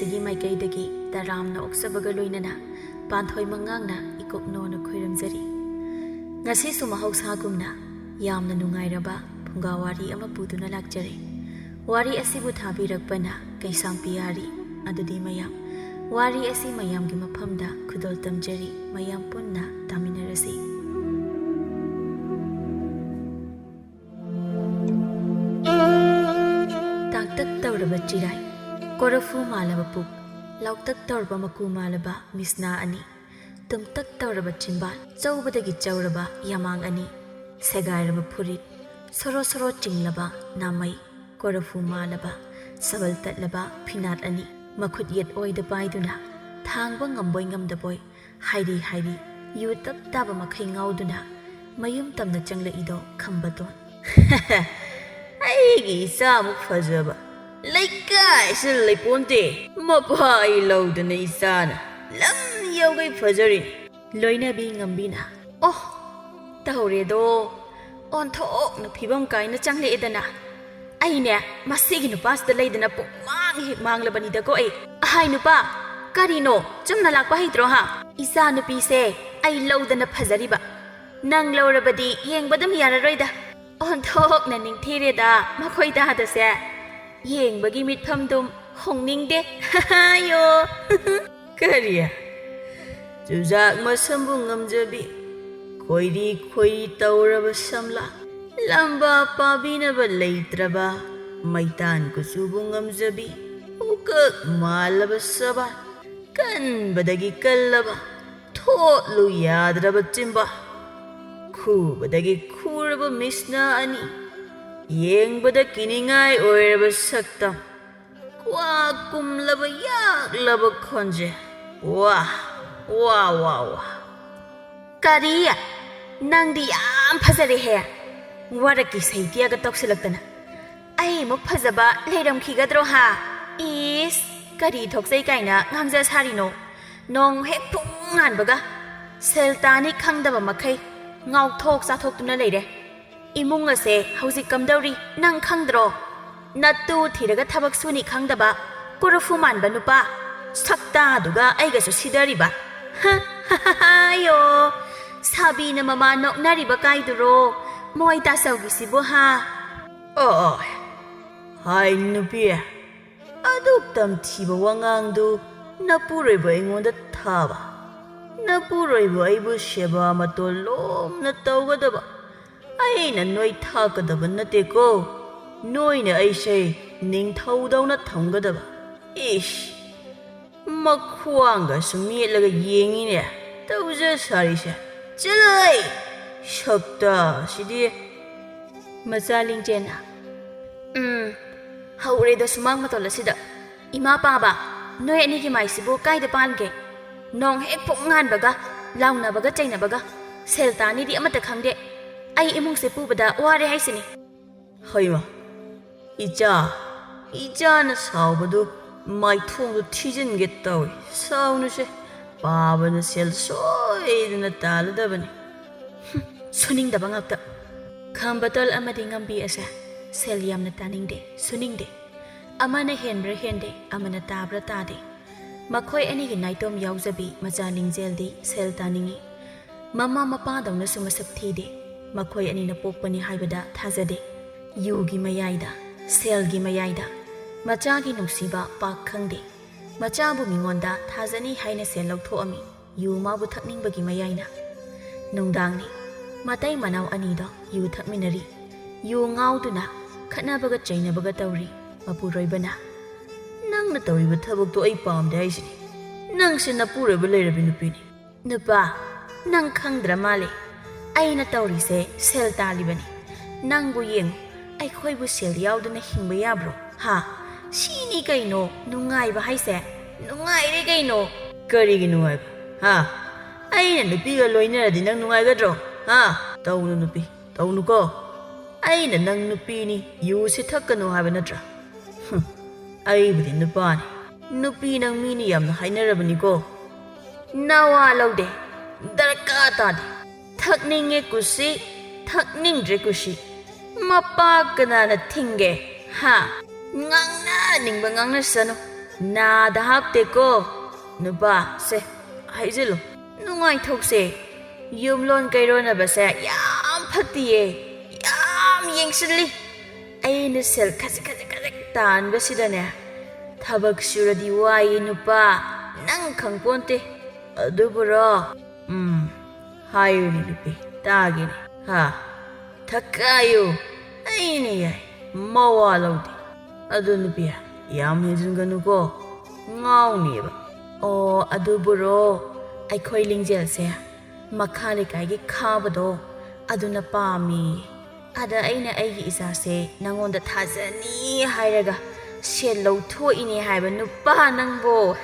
ꯑꯁꯤꯒꯤ ꯃꯥꯏꯀꯩꯗꯒꯤ ꯇꯔꯥꯝꯅ ꯑꯣꯛꯆꯕꯒ ꯂꯣꯏꯅꯅ ꯄꯥꯟꯊꯣꯏ ꯃꯉꯥꯡꯅ ꯏꯀꯣꯛꯅꯣꯅ ꯈꯣꯏꯔꯝꯖꯔꯤ꯫ ꯉꯁꯤꯁꯨ ꯃꯍꯧꯁꯥꯒꯨꯝꯅ ꯌꯥꯝꯅ ꯅꯨꯡꯉꯥꯏꯔꯕ ꯐꯨꯡꯒꯥꯋꯥꯔꯤ ꯑꯃ ꯄꯨꯗꯨꯅ ꯂꯥꯛꯆꯔꯦ꯫ ꯋꯥꯔꯤ ꯑꯁꯤꯕꯨ ꯊꯥꯕꯤꯔꯛꯄꯅ ꯀꯩꯁꯥꯝꯄꯤꯌꯥꯔꯤ꯫ ꯑꯗꯨꯗꯤ ꯃꯌꯥꯝ ꯋꯥꯔꯤ ꯑꯁꯤ ꯃꯌꯥꯝꯒꯤ ꯃꯐꯝꯗ ꯈꯨꯗꯣꯜ ꯇꯝꯖꯔꯤ, ꯃꯌꯥꯝ ꯄꯨꯟꯅ ꯇꯥꯃꯤꯟꯅꯔꯁꯤ꯫ ꯇꯥꯡꯇꯛ ꯇꯧꯔꯕ ꯆꯤꯔꯥꯏ, ꯀꯣꯔꯐꯨ ꯃꯥꯜꯂꯕ ꯄꯨꯛ, ꯂꯥꯎꯇꯛ ꯇꯧꯔꯕ ꯃꯀꯨ ꯃꯥꯜꯂꯕ ꯃꯤꯁꯅꯥ ꯑꯅꯤ, ꯇꯨꯝꯇꯛ ꯇꯧꯔꯕ ꯆꯤꯟꯕꯥꯜ, ꯆꯧꯕꯗꯒꯤ ꯆꯧꯔꯕ ꯌꯥꯃꯥꯡ ꯑꯅꯤ, ꯁꯦꯒꯥꯏꯔꯕ ꯐꯨꯔꯤꯠ, ꯁꯣꯔꯣ ꯁꯣꯔꯣ ꯆꯤꯡꯂꯕ ꯅꯥꯃꯩ, ꯀꯣꯔꯐꯨ ꯃꯥꯜꯂꯕ ꯁꯕꯜ ꯇꯠꯂꯕ ꯐꯤꯅꯥꯠ ꯑꯅꯤ, ꯃꯈꯨꯠ ꯌꯦꯠ ꯑꯣꯏꯗ ꯄꯥꯏꯗꯨꯅ ꯊꯥꯡꯕ ꯉꯝꯕꯣꯏ ꯉꯝꯗꯕꯣꯏ ꯍꯥꯏꯔꯤ ꯍꯥꯏꯔꯤ ꯌꯨ ꯇꯞ ꯇꯥꯕ ꯃꯈꯩ ꯉꯥꯎꯗꯨꯅ ꯃꯌꯨꯝ ꯇꯝꯅ ꯆꯪꯂꯛꯏꯗꯣ ꯈꯝꯕꯇꯣꯟ꯫ ꯑꯩꯒꯤ ꯏꯆꯥꯃꯨꯛ ꯐꯖꯕ ꯂꯩꯀꯥꯏꯁꯤꯗ ꯂꯩꯄꯣꯟꯇꯦ, ꯃꯄꯥ ꯑꯩ ꯂꯧꯗꯅ ꯏꯆꯥꯅ ꯂꯝ ꯌꯧꯒꯩ ꯐꯖꯔꯤꯅꯤ꯫ ꯂꯣꯏꯅꯕꯤ ꯉꯝꯕꯤꯅ ꯑꯣ ꯇꯧꯔꯦꯗꯣ, ꯑꯣꯟꯊꯣꯛꯅ ꯐꯤꯕꯝ ꯀꯥꯏꯅ ꯆꯪꯂꯛꯑꯦꯗꯅ꯫ ꯑꯩꯅꯦ ꯃꯁꯤꯒꯤ ꯅꯨꯄꯥꯁꯤꯗ ꯂꯩꯗꯅ ꯄꯨꯡꯃꯥꯡ ꯍꯦꯛ ꯃꯥꯡꯂꯕꯅꯤꯗꯀꯣ ꯑꯩ꯫ ꯑꯍꯥꯏ ꯅꯨꯄꯥ, ꯀꯔꯤꯅꯣ ꯆꯨꯝꯅ ꯂꯥꯛꯄ ꯍꯩꯇ꯭ꯔꯣ ꯍꯥ? ꯏꯆꯥ ꯅꯨꯄꯤꯁꯦ ꯑꯩ ꯂꯧꯗꯅ ꯐꯖꯔꯤꯕ, ꯅꯪ ꯂꯧꯔꯕꯗꯤ ꯌꯦꯡꯕ ꯑꯗꯨꯝ ꯌꯥꯔꯔꯣꯏꯗ꯫ ꯑꯣꯟꯊꯣꯛꯅ ꯅꯤꯡꯊꯤꯔꯦꯗ ꯃꯈꯣꯏ ꯇꯥꯗꯁꯦ, ꯌꯦꯡꯕꯒꯤ ꯃꯤꯠꯐꯝꯗꯨꯝ ꯍꯣꯡꯅꯤꯡꯗꯦ ꯌꯣ꯫ ꯀꯔꯤ ꯆꯨꯖꯥꯛ ꯃꯁꯝꯕꯨ ꯉꯝꯖꯕꯤ, ꯈꯣꯏꯔꯤ ꯈꯣꯏꯔꯤ ꯇꯧꯔꯕ ꯁꯝꯂꯥ, ꯂꯝꯕꯥ ꯄꯥꯕꯤꯅꯕ ꯂꯩꯇ꯭ꯔꯕ ꯃꯩꯇꯥꯟ ꯀꯨꯆꯨꯕꯨ ꯉꯝꯖꯕꯤ, ꯎꯀꯛ ꯃꯥꯜꯂꯕ ꯁꯕꯥꯟ, ꯀꯟꯕꯗꯒꯤ ꯀꯜꯂꯕ ꯊꯣꯠꯂꯨ ꯌꯥꯗ꯭ꯔꯕ ꯆꯤꯟꯕꯥ, ꯈꯨꯕꯗꯒꯤ ꯈꯨꯔꯕ ꯃꯤꯁꯅꯥ ꯑꯅꯤ, ꯌꯦꯡꯕꯗ ꯀꯤꯅꯤꯡꯉꯥꯏ ꯑꯣꯏꯔꯕ ꯁꯛꯇꯝ, ꯀ꯭ꯋꯥ ꯀꯨꯝꯂꯕ ꯌꯥꯛꯂꯕ ꯈꯣꯟꯖꯦꯜ, ꯋꯥ ꯋꯥ ꯋꯥ ꯋꯥ꯫ ꯀꯔꯤ? ꯅꯪꯗꯤ ꯌꯥꯝ ꯐꯖꯔꯦꯍꯦ, ꯋꯥꯔꯛꯀꯤ ꯁꯩꯇꯤꯌꯥꯒ ꯇꯧꯁꯤꯜꯂꯛꯇꯅ꯫ ꯑꯩꯃꯨꯛ ꯐꯖꯕ ꯂꯩꯔꯝꯈꯤꯒꯗ꯭ꯔꯣ ꯍꯥ? ꯏꯁ ꯀꯔꯤ ꯊꯣꯛꯆꯩ ꯀꯥꯏꯅ ꯉꯥꯡꯖ ꯁꯥꯔꯤꯅꯣ? ꯅꯣꯡ ꯍꯦꯛ ꯐꯨꯡ ꯉꯥꯟꯕꯒ ꯁꯦꯜ ꯇꯥꯅꯤ ꯈꯪꯗꯕ ꯃꯈꯩ ꯉꯥꯎꯊꯣꯛ ꯆꯥꯊꯣꯛꯇꯨꯅ ꯂꯩꯔꯦ꯫ ꯏꯃꯨꯡ ꯑꯁꯦ ꯍꯧꯖꯤꯛ ꯀꯝꯗꯧꯔꯤ ꯅꯪ ꯈꯪꯗ꯭ꯔꯣ? ꯅꯠꯇꯨ ꯊꯤꯔꯒ ꯊꯕꯛ ꯁꯨꯅꯤ ꯈꯪꯗꯕ ꯀꯣꯔꯐꯨ ꯃꯥꯟꯕ ꯅꯨꯄꯥ, ꯁꯛꯇꯥꯗꯨꯒ ꯑꯩꯒꯁꯨ ꯁꯤꯗꯔꯤꯕ ꯌꯣ꯫ ꯁꯥꯕꯤꯅ ꯃꯃꯥ ꯅꯣꯛꯅꯔꯤꯕ ꯀꯥꯏꯗꯨꯔꯣ ꯃꯣꯏ ꯇꯥꯆꯧꯒꯤꯁꯤꯕꯨ ꯍꯥ? ꯑꯣ ꯍꯥꯏ ꯅꯨꯄꯤ, ꯑꯗꯨꯛ ꯇꯝꯊꯤꯕ ꯋꯥꯉꯥꯡꯗꯨ ꯅꯄꯨꯔꯣꯏꯕ ꯑꯩꯉꯣꯟꯗ ꯊꯥꯕ, ꯅꯄꯨꯔꯣꯏꯕ ꯑꯩꯕꯨ ꯁꯦꯕꯥ ꯃꯇꯣꯜ ꯂꯣꯝꯅ ꯇꯧꯒꯗꯕ ꯑꯩꯅ ꯅꯣꯏ ꯊꯥꯛꯀꯗꯕ ꯅꯠꯇꯦꯀꯣ, ꯅꯣꯏꯅ ꯑꯩꯁꯦ ꯅꯤꯡꯊꯧꯗꯧꯅ ꯊꯝꯒꯗꯕ꯫ ꯏꯁ ꯃꯈ꯭ꯋꯥꯡꯒꯁꯨ ꯃꯦꯠꯂꯒ ꯌꯦꯡꯉꯤꯅꯦ ꯇꯧꯖ ꯁꯥꯔꯤꯁꯦ, ꯆꯠꯂꯣꯏ ꯁꯛꯇ ꯁꯤꯗꯤ꯫ ꯃꯆꯥ ꯂꯤꯡꯖꯦꯟꯅ ꯍꯧꯔꯦꯗ ꯁꯨꯃꯥꯡ ꯃꯇꯣꯜ ꯑꯁꯤꯗ꯫ ꯏꯃꯥ ꯄꯥꯕ, ꯅꯣꯏ ꯑꯅꯤꯒꯤ ꯃꯥꯏꯁꯤꯕꯨ ꯀꯥꯏꯗ ꯄꯥꯟꯒꯦ? ꯅꯣꯡ ꯍꯦꯛ ꯐꯨꯡ ꯉꯥꯟꯕꯒ ꯂꯥꯎꯅꯕꯒ ꯆꯩꯅꯕꯒ ꯁꯦꯜ ꯇꯥꯅꯤꯗꯤ ꯑꯃꯠꯇ ꯈꯪꯗꯦ꯫ ꯑꯩ ꯏꯃꯨꯡꯁꯦ ꯄꯨꯕꯗ ꯋꯥꯔꯦ ꯍꯥꯏꯁꯤꯅꯤ꯫ ꯍꯩꯃ ꯏꯆꯥꯅ ꯁꯥꯎꯕꯗꯨ ꯃꯥꯏꯊꯣꯡꯗꯨ ꯊꯤꯖꯤꯟꯒꯦ ꯇꯧꯏ, ꯁꯥꯎꯅꯨꯁꯦ, ꯄꯥꯕꯅ ꯁꯦꯜ ꯁꯣꯏꯗꯅ ꯇꯥꯜꯂꯗꯕꯅꯤ꯫ ꯁꯨꯅꯤꯡꯗꯕ ꯉꯥꯛꯇ꯫ ꯈꯝꯕꯇꯣꯜ ꯑꯃꯗꯤ ꯉꯝꯕꯤ ꯑꯁꯦ ꯁꯦꯜ ꯌꯥꯝꯅ ꯇꯥꯅꯤꯡꯗꯦ, ꯁꯨꯅꯤꯡꯗꯦ꯫ ꯑꯃꯅ ꯍꯦꯟꯕ꯭ꯔꯥ ꯍꯦꯟꯗꯦ, ꯑꯃꯅ ꯇꯥꯕ꯭ꯔꯥ ꯇꯥꯗꯦ꯫ ꯃꯈꯣꯏ ꯑꯅꯤꯒꯤ ꯅꯥꯏꯇꯣꯝ ꯌꯥꯎꯖꯕꯤ ꯃꯆꯥ ꯂꯤꯡꯖꯦꯜꯗꯤ ꯁꯦꯜ ꯇꯥꯅꯤꯡꯏ꯫ ꯃꯃꯥ ꯃꯄꯥꯗꯧꯅꯁꯨ ꯃꯁꯛ ꯊꯤꯗꯦ꯫ ꯃꯈꯣꯏ ꯑꯅꯤꯅ ꯄꯣꯛꯄꯅꯤ ꯍꯥꯏꯕꯗ ꯊꯥꯖꯗꯦ꯫ ꯌꯨꯒꯤ ꯃꯌꯥꯏꯗ, ꯁꯦꯜꯒꯤ ꯃꯌꯥꯏꯗ ꯃꯆꯥꯒꯤ ꯅꯨꯡꯁꯤꯕ ꯄꯥꯛ ꯈꯪꯗꯦ꯫ ꯃꯆꯥꯕꯨ ꯃꯤꯉꯣꯟꯗ ꯊꯥꯖꯅꯤ ꯍꯥꯏꯅ ꯁꯦꯜ ꯂꯧꯊꯣꯛꯑꯝꯃꯤ, ꯌꯨ ꯃꯥꯕꯨ ꯊꯛꯅꯤꯡꯕꯒꯤ ꯃꯌꯥꯏꯅ꯫ ꯅꯨꯡꯗꯥꯡꯅꯤ, ꯃꯇꯩ ꯃꯅꯥꯎ ꯑꯅꯤꯗꯣ ꯌꯨ ꯊꯛꯃꯤꯟꯅꯔꯤ꯫ ꯌꯨ ꯉꯥꯎꯗꯨꯅ ꯈꯠꯅꯕꯒ ꯆꯩꯅꯕꯒ ꯇꯧꯔꯤ꯫ ꯃꯄꯨꯔꯣꯏꯕꯅ ꯅꯪꯅ ꯇꯧꯔꯤꯕ ꯊꯕꯛꯇꯣ ꯑꯩ ꯄꯥꯝꯗꯦ ꯍꯥꯏꯁꯤꯅꯤ, ꯅꯪꯁꯦ ꯅꯄꯨꯔꯣꯏꯕ ꯂꯩꯔꯕꯤ ꯅꯨꯄꯤꯅꯤ꯫ ꯅꯨꯄꯥ, ꯅꯪ ꯈꯪꯗ꯭ꯔ ꯃꯥꯜꯂꯦ, ꯑꯩꯅ ꯇꯧꯔꯤꯁꯦ ꯁꯦꯜ ꯇꯥꯜꯂꯤꯕꯅꯤ꯫ ꯅꯪꯕꯨ ꯌꯦꯡꯉꯨ, ꯑꯩꯈꯣꯏꯕꯨ ꯁꯦꯜ ꯌꯥꯎꯗꯅ ꯍꯤꯡꯕ ꯌꯥꯕ꯭ꯔꯣ ꯍꯥ? ꯁꯤꯅꯤ ꯀꯩꯅꯣ ꯅꯨꯡꯉꯥꯏꯕ ꯍꯥꯏꯁꯦ, ꯅꯨꯡꯉꯥꯏꯔꯦ ꯀꯩꯅꯣ꯫ ꯀꯔꯤꯒꯤ ꯅꯨꯡꯉꯥꯏꯕ ꯍꯥ? ꯑꯩꯅ ꯅꯨꯄꯤꯒ ꯂꯣꯏꯅꯔꯗꯤ ꯅꯪ ꯅꯨꯡꯉꯥꯏꯒꯗ꯭ꯔꯣ ꯍꯥ? ꯇꯧꯅꯨ ꯅꯨꯄꯤ, ꯇꯧꯅꯨꯀꯣ꯫ ꯑꯩꯅ ꯅꯪ ꯅꯨꯄꯤꯅꯤ, ꯌꯨꯁꯤ ꯊꯛꯀꯅꯨ ꯍꯥꯏꯕ ꯅꯠꯇ꯭ꯔꯥ? ꯑꯩꯕꯨꯗꯤ ꯅꯨꯄꯥꯅꯤ, ꯅꯨꯄꯤ ꯅꯪ ꯃꯤꯅꯤ ꯌꯥꯝꯅ ꯍꯥꯏꯅꯔꯕꯅꯤꯀꯣ꯫ ꯅꯋꯥ ꯂꯧꯗꯦ, ꯗꯔꯀꯥꯔ ꯇꯥꯗꯦ꯫ ꯊꯛꯅꯤꯡꯉꯦ ꯀꯨꯁꯤ, ꯊꯛꯅꯤꯡꯗ꯭ꯔꯦ ꯀꯨꯁꯤ, ꯃꯄꯥ ꯀꯅꯥꯅ ꯊꯤꯡꯒꯦ ꯍꯥ? ꯉꯥꯡꯅꯅꯤꯡꯕ ꯉꯥꯡꯅꯁꯅꯨ, 나다 합대고 누바 세 하이질로 누가이 톡세 윰론 가이로나바세 얌 팟디에 얌 옌실리 아이는 셀 카지 단베시다네 타박 슈라디 와이 누빠 낭 강본테 어두브로 하유니 누피 따기니 하 타까유 아이니 야이 마와라우디 어두 누피야 얌 해준가누고 ngawniba o aduburo aikhoi lingjel se makhale kai gi khabado aduna pami ada aina aigi isa se nangonda thajani hairaga selo thoini haiba nupa nangbo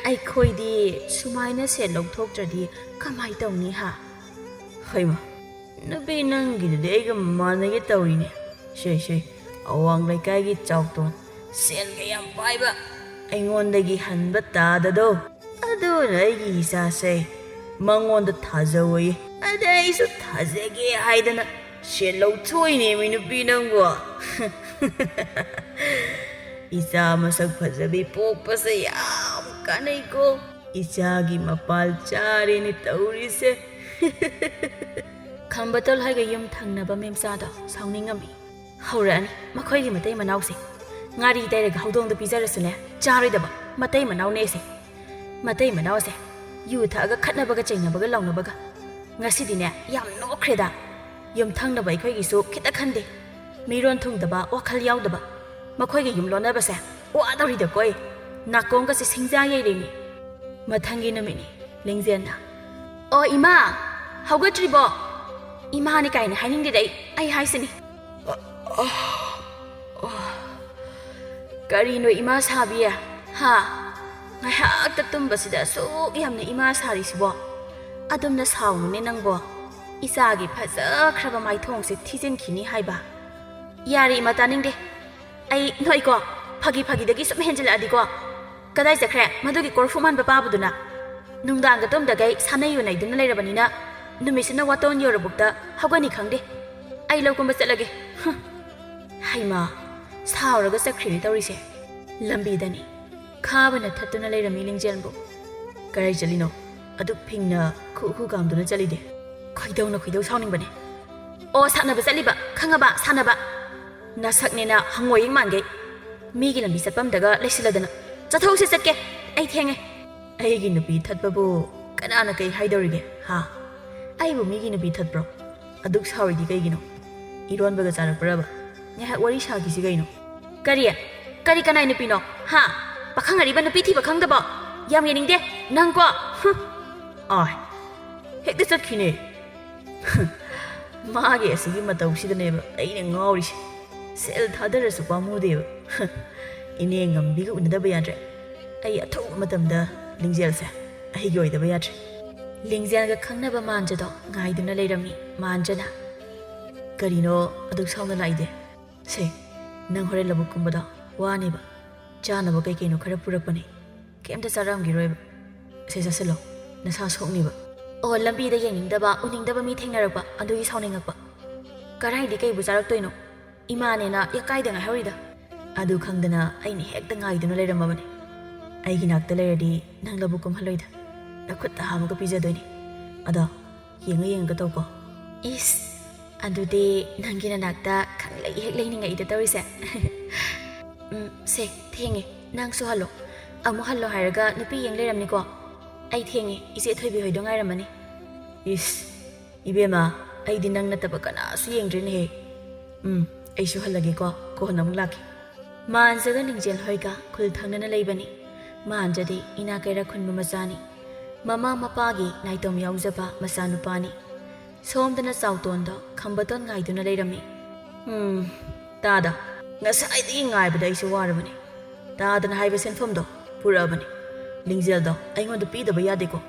aikhoi di sumaina selo thoktradi kamai tawni ha haima nubi nangi de aiga manage tawine shei awang lai kai gi chawton sen ga yam paiba aingonda hanba tadado aduna aigi isase mangonda thajawai ada isu thajege haidana shelou thoine minu pinangbo isa masak phajabi pokpase yam kanai ko isagi mapal chare ni taurise khambatol haiga yum thangnaba memsa da sauningami haurani makhoi gi matei manause ngari dairaga haudong da pizarasune charoidaba matei manau nese matei manau se yu thaga khatnabaga chainabaga laungnabaga ngasidine yam nokreda yum thangnaba ikhoi gi su khita khande miron thungdaba wakhal yaudaba makhoi gi yum lonaba se wa dori da koi nakong ka se singja yeireni mathangi namini lingzenna o ima haugatribo ima ni kaine hainingde dai ai haisini karino ima sabiya ha ngai hakta tumbasida so yamna ima sari sibo adumna saunu ne nangbo isagi phaja khraba mai thongse thijin khini haiba yari ima taningde ai noi ko phagi dagi sum henjela adi ko kadai jakre madugi korfuman ba babuduna nungdang ga tum dagai sanayu nai dun leirabani na numisina waton yorobukta hagani khangde ai lokumba chalage haima sauraga sakhrini tawrise lambidani khabana thattuna leirami lingjelbo karai chalino adu phingna khu gamduna chalide khoidau sauningbane o sanaba chaliba khangaba sanaba nasaknena hangoi mange migi lambi chapam daga leisiladana chathausi chatke ai thenge aigi nupi thatbabu kanana kai haidorige ha aibu migi nupi thatbro aduk sauridi kaigino ironbaga charakpraba nya wari shagi sigaino kari kanai nupino ha pakhangari ba nupi thi pakhangdaba yam yeningde nangko ai hekta chatkhine mage asigi matau sidaneba aine ngawri sel thadarasu pamudeba ine ngambi ga unadaba yadre ai athu matamda lingjelsa ai goidaba yadre lingjel ga khangnaba manjado ngaiduna leirami manjana karino aduk sauna laide se nang hore labu kumbada wani ba chana ba kai kaino khara purapani kemta saram gi roiba se jaselo nasa sokni ba o lambi da yengning da ba uning da ba mi thengnar ba adu gi sauning ba karai di kai bu charak toino imane na yakai da ngai hori da adu khangdana ai ni hek da ngai duna leiram ba bane ai gi nak da leiradi nang labu kum haloi da nakhut ta ham ga pija doini ada yeng ga to ko is adude nangina nakta khanglai hek leininga ida tawise se thenge nang su hallo amu hallo hairaga nupi yeng leiramni ko ai thenge ise thoibi hoi dongai ramani is ibema ai di nang nataba kana su yengdrin he ai su halage ko nam laki manjaga ningjel hoiga khul thangnana leibani manjade ina kaira khunbu machani mama mapagi naitom yaujaba masanupani somdana sautonda khambaton ngaiduna leirami tada ngasai di ngaibada isu warabani tadana haiba senfomdo purabani lingjeldo aingonda pidaba yadeko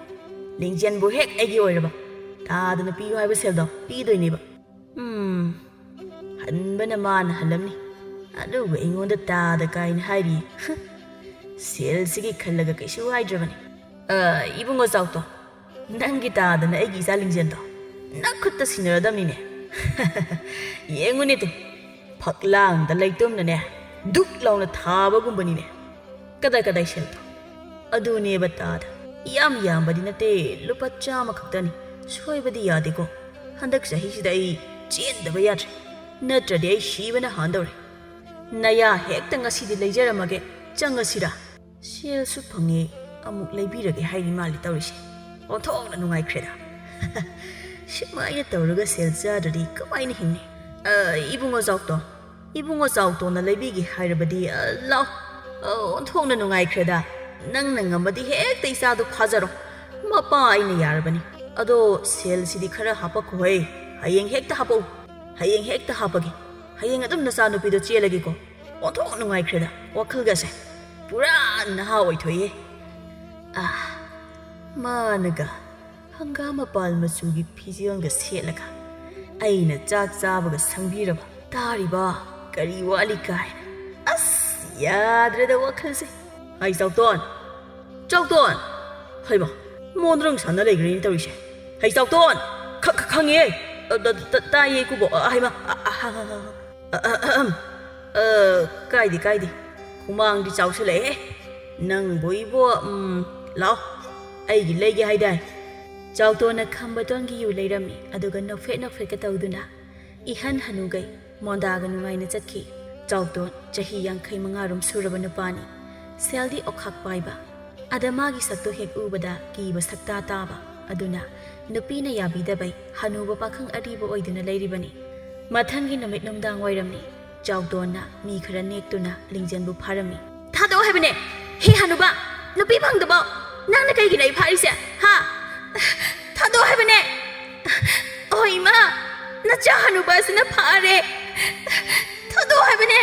lingjenbu hek aigi oiraba tadana piyu haiba seldo pidoiniba hanbana mana halamni aduga aingonda tada kaina hairi sel sigi khallaga kaisu haidrabani ibungo sauto nangi tadana aigi isa lingjendo nakutta sinaradamnine yengune te phaklang da laitom na ne duk launa thaba gumbani ne ꯀꯗꯥꯏ ꯁꯦꯜꯗꯣ ꯑꯗꯨꯅꯦꯕ ꯇꯥꯗ ꯌꯥꯝꯕꯗꯤ ꯅꯠꯇꯦ ꯂꯨꯄꯥ 100 ꯈꯛꯇꯅꯤ ꯁꯣꯏꯕꯗꯤ ꯌꯥꯗꯦꯀꯣ ꯍꯟꯗꯛ ꯆꯍꯤꯁꯤꯗ ꯑꯩ ꯆꯦꯟꯗꯕ ꯌꯥꯗ꯭ꯔꯦ ꯅꯠꯇ꯭ꯔꯗꯤ ꯑꯩ ꯁꯤꯕꯅ ꯍꯥꯟꯗꯧꯔꯦ ꯅꯌꯥ ꯍꯦꯛꯇ ꯉꯁꯤꯗꯤ ꯂꯩꯖꯔꯝꯃꯒꯦ ꯆꯪꯉꯁꯤꯔꯥ ꯁꯦꯜꯁꯨ ꯐꯪꯉꯦ ꯑꯃꯨꯛ ꯂꯩꯕꯤꯔꯒꯦ ꯍꯥꯏꯔꯤ ꯃꯥꯜꯂꯤ ꯇꯧꯔꯤꯁꯦ ꯑꯣꯟꯊꯣꯛꯅ ꯅꯨꯡꯉꯥꯏꯈ꯭ꯔꯦꯗ ꯁꯨꯃꯥꯏꯅ ꯇꯧꯔꯒ ꯁꯦꯜ ꯆꯥꯗ꯭ꯔꯗꯤ ꯀꯃꯥꯏꯅ ꯍꯤꯡꯅꯤ ꯏꯕꯨꯡꯉꯣ ꯆꯥꯎꯇꯣꯟꯅ ꯂꯩꯕꯤꯒꯦ ꯍꯥꯏꯔꯕꯗꯤ ꯂꯥꯎ ꯑꯣꯟꯊꯣꯛꯅ ꯅꯨꯡꯉꯥꯏꯈ꯭ꯔꯦꯗ ꯅꯪꯅ ꯉꯝꯃꯗꯤ ꯍꯦꯛꯇ ꯏꯆꯥꯗꯣ ꯐꯥꯖꯔꯣ ꯃꯄꯥ ꯑꯩꯅ ꯌꯥꯔꯕꯅꯤ ꯑꯗꯣ ꯁꯦꯜꯁꯤꯗꯤ ꯈꯔ ꯍꯥꯞꯄꯛꯈꯣꯍꯦ ꯍꯌꯦꯡ ꯍꯦꯛꯇ ꯍꯥꯞꯄꯛꯎ ꯍꯌꯦꯡ ꯍꯦꯛꯇ ꯍꯥꯞꯄꯒꯦ ꯍꯌꯦꯡ ꯑꯗꯨꯝ ꯅꯆꯥꯅꯨꯄꯤꯗꯣ ꯆꯦꯜꯂꯒꯦꯀꯣ ꯑꯣꯟꯊꯣꯛ ꯅꯨꯡꯉꯥꯏꯈ꯭ꯔꯦꯗ ꯋꯥꯈꯜꯒꯁꯦ ꯄꯨꯔꯥ ꯅꯍꯥ ꯑꯣꯏꯊꯣꯛꯏꯍꯦ ꯃꯥꯅꯒ ꯍꯪꯒꯥꯝ ꯃꯄꯥꯜ ꯃꯆꯨꯒꯤ ꯐꯤꯖꯦꯜꯒ ꯁꯦꯠꯂꯒ ꯑꯩꯅ ꯆꯥꯛ ꯆꯥꯕꯒ ꯁꯪꯕꯤꯔꯕ ꯇꯥꯔꯤꯕ ꯀꯔꯤ ꯋꯥꯠꯂꯤ ꯀꯥꯏꯅ ꯑꯁ ꯌꯥꯗ꯭ꯔꯦꯗ ꯋꯥꯈꯜꯁꯦ ꯍꯥꯏ ꯆꯥꯎꯇꯣꯟ ꯍꯩꯃ ꯃꯣꯟꯗ꯭ꯔꯪ ꯁꯥꯟꯅ ꯂꯩꯈ꯭ꯔꯦꯅꯦ ꯇꯧꯔꯤꯁꯦ ꯍꯩ ꯆꯥꯎꯇꯣꯟ ꯈꯪꯉꯦ ꯇꯥꯏꯌꯦ ꯀꯨꯕꯣ ꯍꯩꯃ ꯀꯥꯏꯗꯦ ꯈꯨꯃꯥꯡꯗꯤ ꯆꯥꯎꯁꯜꯂꯛꯑꯦ ꯅꯪꯕꯨ ꯏꯕꯣ ꯂꯥꯎ ꯑꯩꯒꯤ ꯂꯩꯒꯦ ꯍꯥꯏꯗꯥꯏ ꯆꯥꯎꯇꯣꯟꯅ ꯈꯝꯕꯇꯣꯟꯒꯤ ꯌꯨ ꯂꯩꯔꯝꯃꯤ ꯑꯗꯨꯒ ꯅꯣꯛꯐꯦꯠꯀ ꯇꯧꯗꯨꯅ ꯏꯍꯟ ꯍꯅꯨꯒꯩ ꯃꯣꯟꯗꯥꯒ ꯅꯨꯡꯉꯥꯏꯅ ꯆꯠꯈꯤ ꯆꯥꯎꯇꯣꯟ ꯆꯍꯤ 55 ꯁꯨꯔꯕ ꯅꯨꯄꯥꯅꯤ ꯁꯦꯜꯗꯤ ꯑꯣꯈꯥꯛ ꯄꯥꯏꯕ ꯑꯗ ꯃꯥꯒꯤ ꯁꯛꯇꯣ ꯍꯦꯛ ꯎꯕꯗ ꯀꯤꯕ ꯁꯛꯇꯥ ꯇꯥꯕ ꯑꯗꯨꯅ ꯅꯨꯄꯤꯅ ꯌꯥꯕꯤꯗꯕꯩ ꯍꯅꯨꯕ ꯄꯥꯈꯪ ꯑꯔꯤꯕ ꯑꯣꯏꯗꯨꯅ ꯂꯩꯔꯤꯕꯅꯤ ꯃꯊꯪꯒꯤ ꯅꯨꯃꯤꯠ ꯅꯨꯡꯗꯥꯡ ꯋꯥꯏꯔꯝꯅꯤ ꯆꯥꯎꯇꯣꯟꯅ ꯃꯤ ꯈꯔ ꯅꯦꯛꯇꯨꯅ ꯂꯤꯡꯖꯦꯜꯕꯨ ꯐꯥꯔꯝꯃꯤ ꯊꯥꯗꯣꯛꯑꯣ ꯍꯥꯏꯕꯅꯦ ꯍꯦ ꯍꯅꯨꯕ ꯅꯨꯄꯤ ꯐꯪꯗꯕ ꯅꯪꯅ ꯀꯩꯒꯤꯅꯣ ꯑꯩ ꯐꯥꯔꯤꯁꯦ ꯍꯥ ꯊꯥꯗꯣꯛꯑꯣ ꯍꯥꯏꯕꯅꯦ ꯑꯣ ꯏꯃꯥ ꯅꯆꯥ ꯍꯅꯨꯕ ꯑꯁꯤꯅ ꯐꯥꯔꯦ ꯊꯥꯗꯣꯛꯑꯣ ꯍꯥꯏꯕꯅꯦ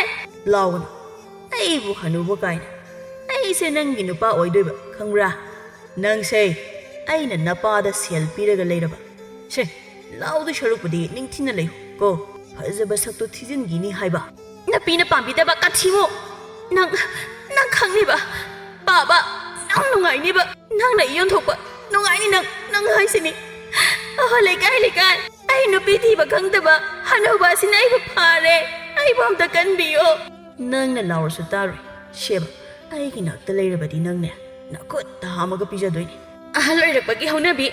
ꯂꯥꯎꯒꯅꯨ ꯑꯩꯕꯨ ꯍꯅꯨꯕ ꯀꯥꯏꯅ ꯑꯩꯁꯦ ꯅꯪꯒꯤ ꯅꯨꯄꯥ ꯑꯣꯏꯗꯣꯏꯕ ꯈꯪꯕ꯭ꯔꯥ ꯅꯪꯁꯦ ꯑꯩꯅ ꯅꯄꯥꯗ ꯁꯦꯜ ꯄꯤꯔꯒ ꯂꯩꯔꯕ ꯁꯦ ꯂꯥꯎꯗꯣꯏ ꯁꯔꯨꯛꯄꯨꯗꯤ ꯅꯤꯡꯊꯤꯅ ꯂꯩꯌꯨ ꯀꯣ ꯐꯖꯕ ꯁꯛꯇꯣ ꯊꯤꯖꯤꯟꯈꯤꯅꯤ ꯍꯥꯏꯕ ꯅꯨꯄꯤꯅ ꯄꯥꯝꯕꯤꯗꯕ ꯀꯥꯊꯤꯃꯨ ꯅꯪ ꯈꯪꯅꯤꯕ ꯄꯥꯕ ꯅꯪ ꯅꯨꯡꯉꯥꯏꯅꯤꯕ ꯅꯪꯅ ꯌꯣꯟꯊꯣꯛꯄ ꯅꯨꯡꯉꯥꯏꯅꯤ ꯅꯪ ꯍꯥꯏꯁꯤꯅꯤ ꯂꯩꯀꯥꯏ ꯑꯩ ꯅꯨꯄꯤ ꯊꯤꯕ ꯈꯪꯗꯕ ꯍꯅꯨꯕ ꯑꯁꯤꯅ ꯑꯩꯕꯨ ꯐꯥꯔꯦ ꯑꯩꯕꯨ ꯑꯝꯇ ꯀꯟꯕꯤꯌꯣ ꯅꯪꯅ ꯂꯥꯎꯔꯁꯨ ꯇꯥꯔꯣꯏ ꯁꯦꯕ ꯑꯩꯒꯤ ꯅꯥꯛꯇ ꯂꯩꯔꯕꯗꯤ ꯅꯪꯅꯦ ꯅꯈꯨꯠꯇ ꯍꯥꯝꯃꯒ ꯄꯤꯖꯗꯣꯏꯅꯤ ꯑꯍꯜ ꯑꯣꯏꯔꯛꯄꯒꯤ ꯍꯧꯅꯕꯤ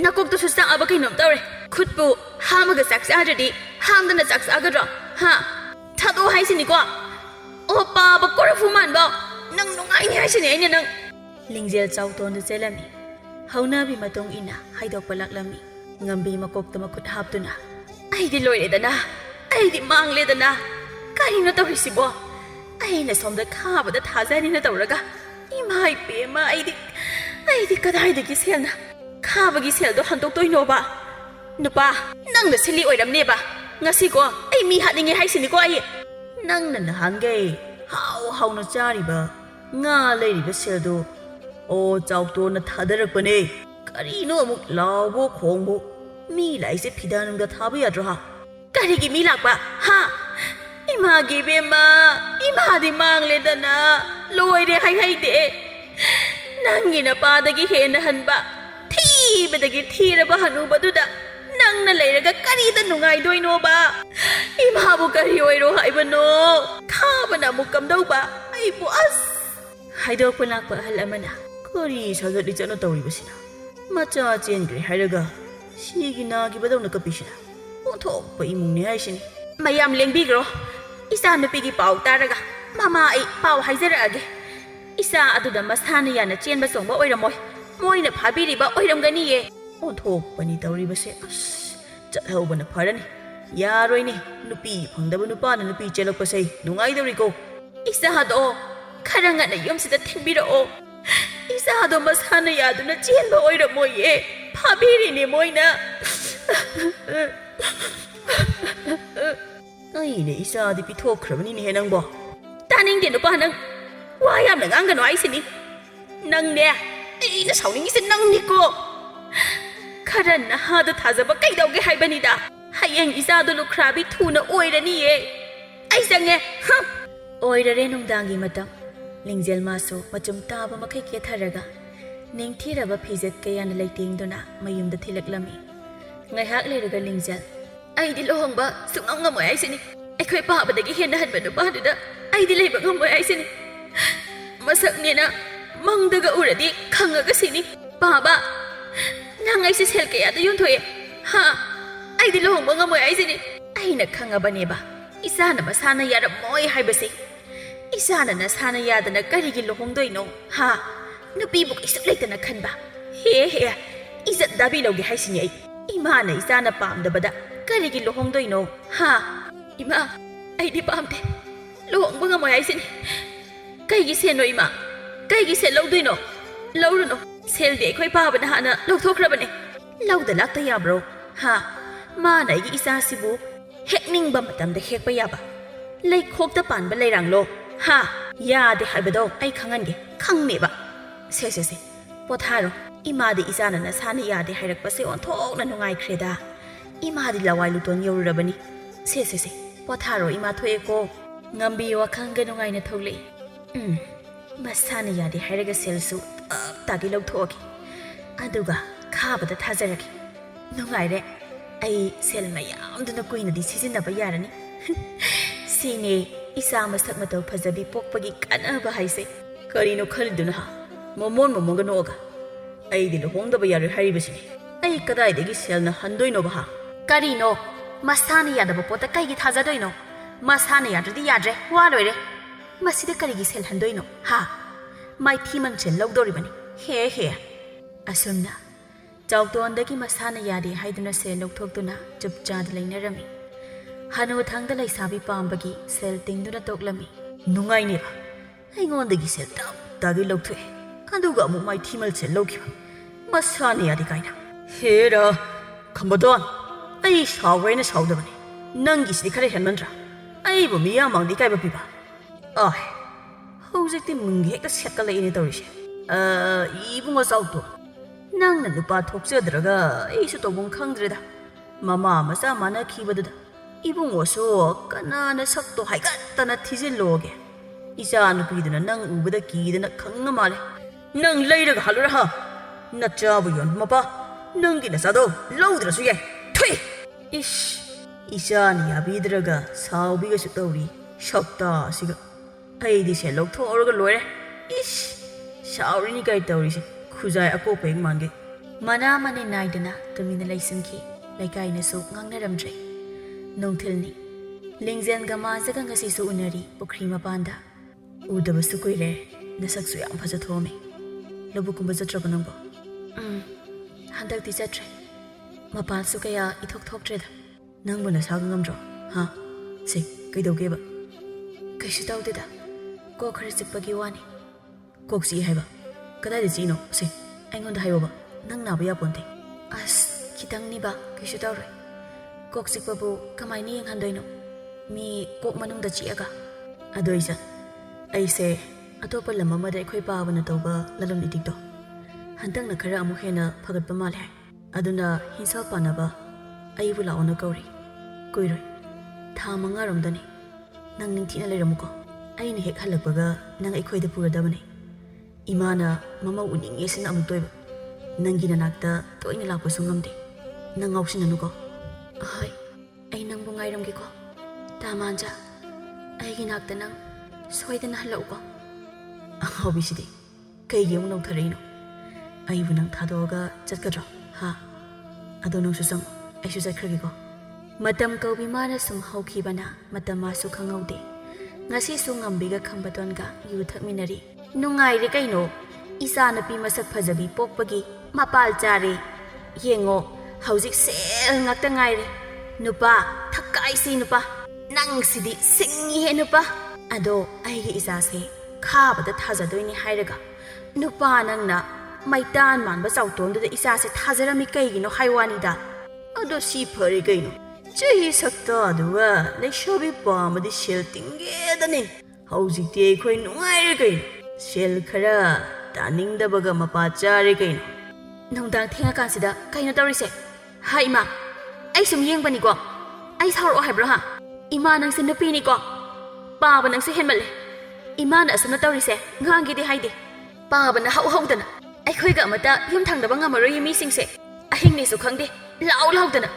ꯅꯀꯣꯛꯇꯨꯁꯨ ꯆꯥꯛꯑꯕ ꯀꯩꯅꯣꯝ ꯇꯧꯔꯦ ꯈꯨꯠꯄꯨ ꯍꯥꯝꯃꯒ ꯆꯥꯛ ꯆꯥꯗ꯭ꯔꯗꯤ ꯍꯥꯝꯗꯅ ꯆꯥꯛ ꯆꯥꯒꯗ꯭ꯔꯣ ꯊꯥꯗꯣꯛꯑꯣ ꯍꯥꯏꯁꯤꯅꯤꯀꯣ ꯑꯣ ꯄꯥꯕ ꯀꯣꯔꯐꯨ ꯃꯥꯟꯕ ꯅꯪ ꯅꯨꯡꯉꯥꯏꯅꯤ ꯍꯥꯏꯁꯤꯅꯤ ꯑꯩꯅ ꯅꯪ ꯂꯤꯡꯖꯦꯜ ꯆꯥꯎꯇꯣꯟꯗ ꯆꯦꯜꯂꯝꯃꯤ ꯍꯧꯅꯕꯤ ꯃꯇꯨꯡ ꯏꯟꯅ ꯍꯥꯏꯗꯣꯛꯄ ꯂꯥꯛꯂꯝꯃꯤ ꯉꯝꯕꯤ ꯃꯀꯣꯛꯇ ꯃꯈꯨꯠ ꯍꯥꯞꯇꯨꯅ ꯑꯩꯗꯤ ꯂꯣꯏꯔꯦꯗꯅ ꯑꯩꯗꯤ ꯃꯥꯡꯂꯦꯗꯅ ꯀꯔꯤꯅꯣ ꯇꯧꯔꯤꯁꯤꯕꯣ ꯑꯩꯅ ꯁꯣꯝꯗ ꯈꯥꯕꯗ ꯊꯥꯖꯔꯤꯅ ꯇꯧꯔꯒ ꯏꯃꯥ ꯏꯄꯦꯝꯃ ꯑꯩꯗꯤ ꯀꯗꯥꯏꯗꯒꯤ ꯁꯦꯜꯅ ꯈꯥꯕꯒꯤ ꯁꯦꯜꯗꯣ ꯍꯟꯗꯣꯛꯇꯣꯏꯅꯣꯕ ꯅꯨꯄꯥ ꯅꯪꯅ ꯁꯤꯜꯂꯤ ꯑꯣꯏꯔꯝꯅꯦꯕ ꯉꯁꯤꯀꯣ ꯑꯩ ꯃꯤ ꯍꯥꯠꯅꯤꯡꯉꯦ ꯍꯥꯏꯁꯤꯅꯤꯀꯣ ꯑꯩ ꯅꯪꯅ ꯅꯍꯥꯟꯒꯩ ꯍꯥꯎꯅ ꯆꯥꯔꯤꯕ ꯉꯥ ꯂꯩꯔꯤꯕ ꯁꯦꯜꯗꯣ ꯑꯣ ꯆꯥꯎꯇꯣꯟꯅ ꯊꯥꯗꯔꯛꯄꯅꯦ ꯀꯔꯤꯅꯣ ꯑꯃꯨꯛ ꯂꯥꯎꯕꯣ ꯈꯣꯡꯕꯣ ꯃꯤ ꯂꯥꯛꯏꯁꯦ ꯐꯤꯗꯥ ꯅꯨꯡꯗ ꯊꯥꯕ ꯌꯥꯗ꯭ꯔꯣ ꯀꯔꯤꯒꯤ ꯃꯤ ꯂꯥꯛꯄ ꯏꯃꯥꯒꯤ ꯏꯕꯦꯝꯃ ꯏꯃꯥꯗꯤ ꯃꯥꯡꯂꯦꯗꯅ ꯂꯣꯏꯔꯦ ꯍꯩꯗꯦ ꯅꯪꯒꯤ ꯅꯄꯥꯗꯒꯤ ꯍꯦꯟꯅ ꯍꯟꯕ ꯊꯤꯕꯗꯒꯤ ꯊꯤꯔꯕ ꯍꯅꯨꯕꯗꯨꯗ ꯅꯪꯅ ꯂꯩꯔꯒ ꯀꯔꯤꯗ ꯅꯨꯡꯉꯥꯏꯗꯣꯏꯅꯣꯕ ꯏꯃꯥꯕꯨ ꯀꯔꯤ ꯑꯣꯏꯔꯣ ꯍꯥꯏꯕꯅꯣ ꯈꯥꯕꯅ ꯑꯃꯨꯛ ꯀꯝꯗꯧꯕ ꯑꯩꯕꯨ ꯍꯥꯏꯗꯣꯛꯄ ꯂꯥꯛꯄ ꯑꯍꯜ ꯑꯃꯅ ꯀꯔꯤ ꯁꯥꯖꯠ ꯂꯤꯆꯠꯅ ꯇꯧꯔꯤꯕꯁꯤꯅ ꯃꯆꯥ ꯆꯦꯟꯈ꯭ꯔꯦ ꯍꯥꯏꯔꯒ ꯁꯤꯒꯤ ꯅꯥꯈꯤꯕꯗꯧꯅ ꯀꯞꯄꯤꯁꯤꯅ ꯑꯣꯟꯊꯣꯛꯄ ꯏꯃꯨꯡꯅꯤ ꯍꯥꯏꯁꯤꯅꯤ ꯃꯌꯥꯝ ꯂꯦꯡꯕꯤꯈ꯭ꯔꯣ ꯏꯆꯥ ꯅꯨꯄꯤꯒꯤ ꯄꯥꯎ ꯇꯥꯔꯒ ꯃꯃꯥ ꯑꯩ ꯄꯥꯎ ꯍꯥꯏꯖꯔꯛꯑꯒꯦ ꯏꯆꯥ ꯑꯗꯨꯗ ꯃꯁꯥꯅ ꯌꯥꯅ ꯆꯦꯟꯕ ꯆꯣꯡꯕ ꯑꯣꯏꯔꯝꯃꯣꯏ ꯃꯣꯏꯅ ꯐꯥꯕꯤꯔꯤꯕ ꯑꯣꯏꯔꯝꯒꯅꯤꯌꯦ ꯑꯣꯟꯊꯣꯛꯄꯅꯤ ꯇꯧꯔꯤꯕꯁꯦ ꯆꯠꯍꯧꯕꯅ ꯐꯔꯅꯤ ꯌꯥꯔꯣꯏꯅꯦ ꯅꯨꯄꯤ ꯐꯪꯗꯕ ꯅꯨꯄꯥꯅ ꯅꯨꯄꯤ ꯆꯦꯜꯂꯛꯄꯁꯦ ꯅꯨꯡꯉꯥꯏꯗꯧꯔꯤꯀꯣ ꯏꯆꯥꯗꯣ ꯈꯔ ꯉꯟꯅ ꯌꯨꯝꯁꯤꯗ ꯊꯤꯟꯕꯤꯔꯛꯑꯣ ꯏꯆꯥꯗꯣ ꯃꯁꯥꯅ ꯌꯥꯗꯨꯅ ꯆꯦꯟꯕ ꯑꯣꯏꯔꯝꯃꯣꯏꯌꯦ ꯐꯥꯕꯤꯔꯤꯅꯦ ꯃꯣꯏꯅ ꯑꯩꯅ ꯏꯆꯥꯗꯤ ꯄꯤꯊꯣꯛꯈ꯭ꯔꯕꯅꯤꯅꯦꯍꯦ ꯅꯪꯕꯣ ꯇꯥꯅꯤꯡꯗꯦ ꯅꯨꯄꯥ ꯅꯪ ꯋꯥ ꯌꯥꯝꯅ ꯉꯥꯡꯒꯅꯨ ꯍꯥꯏꯁꯤꯅꯤ ꯅꯪꯅꯦ ꯑꯩꯅ ꯁꯥꯎꯅꯤꯡꯉꯤꯁꯦ ꯅꯪꯅꯤꯀꯣ ꯈꯔ ꯅꯍꯥꯗ ꯊꯥꯖꯕ ꯀꯩꯗꯧꯒꯦ ꯍꯥꯏꯕꯅꯤꯗ ꯍꯌꯦꯡ ꯏꯆꯥꯗꯣ ꯂꯨꯈ꯭ꯔꯥꯕꯤ ꯊꯨꯅ ꯑꯣꯏꯔꯅꯤꯌꯦ ꯑꯩ ꯆꯪꯉꯦ ꯑꯣꯏꯔꯔꯦ ꯅꯨꯡꯗꯥꯡꯒꯤ ꯃꯇꯝ ꯂꯤꯡꯖꯦꯜ ꯃꯥꯁꯨ ꯃꯆꯨꯝ ꯇꯥꯕ ꯃꯈꯩ ꯀꯦꯊꯔꯒ ꯅꯤꯡꯊꯤꯔꯕ ꯐꯤꯖꯦꯠ ꯀꯌꯥꯅ ꯂꯩꯇꯦꯡꯗꯨꯅ ꯃꯌꯨꯝꯗ ꯊꯤꯜꯂꯛꯂꯝꯃꯤ ꯉꯥꯏꯍꯥꯛ ꯂꯩꯔꯒ ꯂꯤꯡꯖꯦꯜ ꯑꯩꯗꯤ ꯂꯨꯍꯣꯡꯕ ꯁꯨꯡꯉꯝ ꯉꯝꯃꯣꯏ ꯍꯥꯏꯁꯤꯅꯤ ꯑꯩꯈꯣꯏ ꯄꯥꯕꯗꯒꯤ ꯍꯦꯟꯅ ꯍꯟꯕ ꯅꯨꯄꯥꯗꯨꯗ ꯑꯩꯗꯤ ꯂꯩꯕ ꯉꯝꯃꯣꯏ ꯍꯥꯏꯁꯤꯅꯤ ꯃꯁꯛꯅꯦꯅ ꯃꯪꯗꯒ ꯎꯔꯗꯤ ꯈꯪꯉꯒ ꯁꯤꯅꯤ ꯄꯥꯕ ꯅꯪ ꯑꯩꯁꯦ ꯁꯦꯜ ꯀꯌꯥꯗ ꯌꯣꯟꯊꯣꯛꯑꯦ ꯍꯥ ꯑꯩꯗꯤ ꯂꯨꯍꯣꯡꯕ ꯉꯝꯃꯣꯏ ꯍꯥꯏꯁꯤꯅꯤ ꯑꯩꯅ ꯈꯪꯉꯕꯅꯦꯕ ꯏꯆꯥꯅ ꯃꯁꯥꯅ ꯌꯥꯔꯝꯃꯣꯏ ꯍꯥꯏꯕꯁꯦ ꯏꯆꯥꯅ ꯅꯁꯥꯅ ꯌꯥꯗꯅ ꯀꯔꯤꯒꯤ ꯂꯨꯍꯣꯡꯗꯣꯏꯅꯣ ꯍꯥ ꯅꯨꯄꯤꯕꯨ ꯀꯩꯁꯨ ꯂꯩꯇꯅ ꯈꯟꯕ ꯍꯦ ꯏꯖꯠ ꯗꯥꯕꯤ ꯂꯧꯒꯦ ꯍꯥꯏꯁꯤꯅꯤ ꯑꯩ 이마는 이자나 빰다보다 까리기 로홍도이노 하 이마 아이디 빰대 로홍봉아 뭐야 이시니 까이기 셀노 이마 까이기 셀 로우도이노 로우르노 셀데 거의 바바나 하나 로토크라바네 로우다 락다 야브로 하 마나 이기 이사시부 핵닝바 마담데 핵바 야바 레이콕다 빤바 레이랑로 하 야데 하이바도 아이 강한게 강네바 세세세 포타로 이마디 이자나 나사나 야데 하이락바세 온톡나 누가이크레다 이마디 라와이 루톤 요르라바니 세세세 포타로 이마 토에고 ngambi wakhang ga nungai na thole masana yade hairaga selsu tagi lawthoki aduga khabada thajaraki nungai re ai sel mayam duna kuina di sisinaba yarani sine isa masak mataw phajabi pokpagi kanaba haise karino khaliduna ha momon ga noga ai di lohongdaba yari haribasini ai kadai degi selna handoino ba ha karino masana yadaba pota kaigi thajadoino masana yadridi yadre walore masida karigi sel handoino ha mai thiman chen logdoribani he asumna chawtondagi masana yade haiduna se lokthokduna chupchad leinarami hanu thangda leisabi pambagi sel tingduna toklami nungai ne ba aingondagi sel tagi lokthwe aduga amu mai thimal chen lokhiba masana yade kaina hera khambadon ai sawrena sawdabani nangi sidi khare henmandra 아이고 미야망디 까이바 비바 아이 호직티 문기 핵다 색깔레이네 떠리시 이붕어 싸우도 낭나 누파 톡져들어가 이수 또봉 캉드레다 마마 마사 마나 키바드다 이붕어서 까나나 석도 하이갔다나 티질로게 이자 누피드나 낭 우브다 기드나 캉나 말레 낭 레이르가 할루라 하 나짜부 연 마파 낭기나 싸도 로우드라수 예 퇴 이씨 이샤니 야비드라가 사오비가 싶다우리 셔다 시가 아이디 셀록 토어가 로에 이씨 샤오리니까 있다우리시 쿠자이 아꼬 백만게 마나마네 나이드나 도미나 라이슨키 라이카이나소 ngangnaramdre nongthilni lingzenga majaga ngasisu unari pokri mapanda udabasu koire nasaksu yam phaja thome lobukumba jatraba nangbo handakti jatre mapalsu kaya ithok thoktreda nangbu nasaga ngamdro ha se kaidogeba kaishu tawdeda ko khare chipagi wani koksi haiba kadai de chino se aingonda haiba nang na ba ya ponte as kitang ni ba kaishu tawre koksi babu kamai ni yang handoino mi kok manung da chiaga adoisa aise atopa lama ma dai khoi pa bana tawba lalom idik do hantang na khara amu hena phagat pa mal hai aduna hinsa panaba aibu laona kauri koiroi tha manga romdani nang ningthina leiramuko aina hek halakbaga nang aikhoida puradabani imana mama uning esina amu toiba nangina nakta toina lakpasu ngamde nang ausinanu ko ahai ai nang bungai ramge ko tamanja aigi nakta nang soidana halau ko ahobisidi kaigi amu nang thareino aibu nang thadoga chatkadro ha ado nang susam aisu jakhrage ko matam kaubi mana sum haukhibana matam masu khangaude ngasi su ngambiga khambadonga yu thakminari nungai re kaino isa napi masak phajabi pokpagi mapal chare yengo haujik sel ngakta ngai re nupa thakai si nupa nang sidi singi he nupa ado aigi isa se khabada thajadoini hairaga nupa nangna maitan manba chawton da isa se thajarami kaigino haiwani da ado si phari kaino Chahi sakta aduwa lekshabi pamadi shel tingedani haujikti aikhoi nungai kain shel khara taningdabaga mapa chare kain nongdang thenga kansida kaina tawrise ha ima ai sum yengbani ko ai sauro haibra ha ima nang se napi ni ko paba nang se henmale ima na asana tawrise ngangi de haide paba na hauhdana aikhoi ga mata yum thangdaba ngamaro yimi singse ahing ni su khangde laudana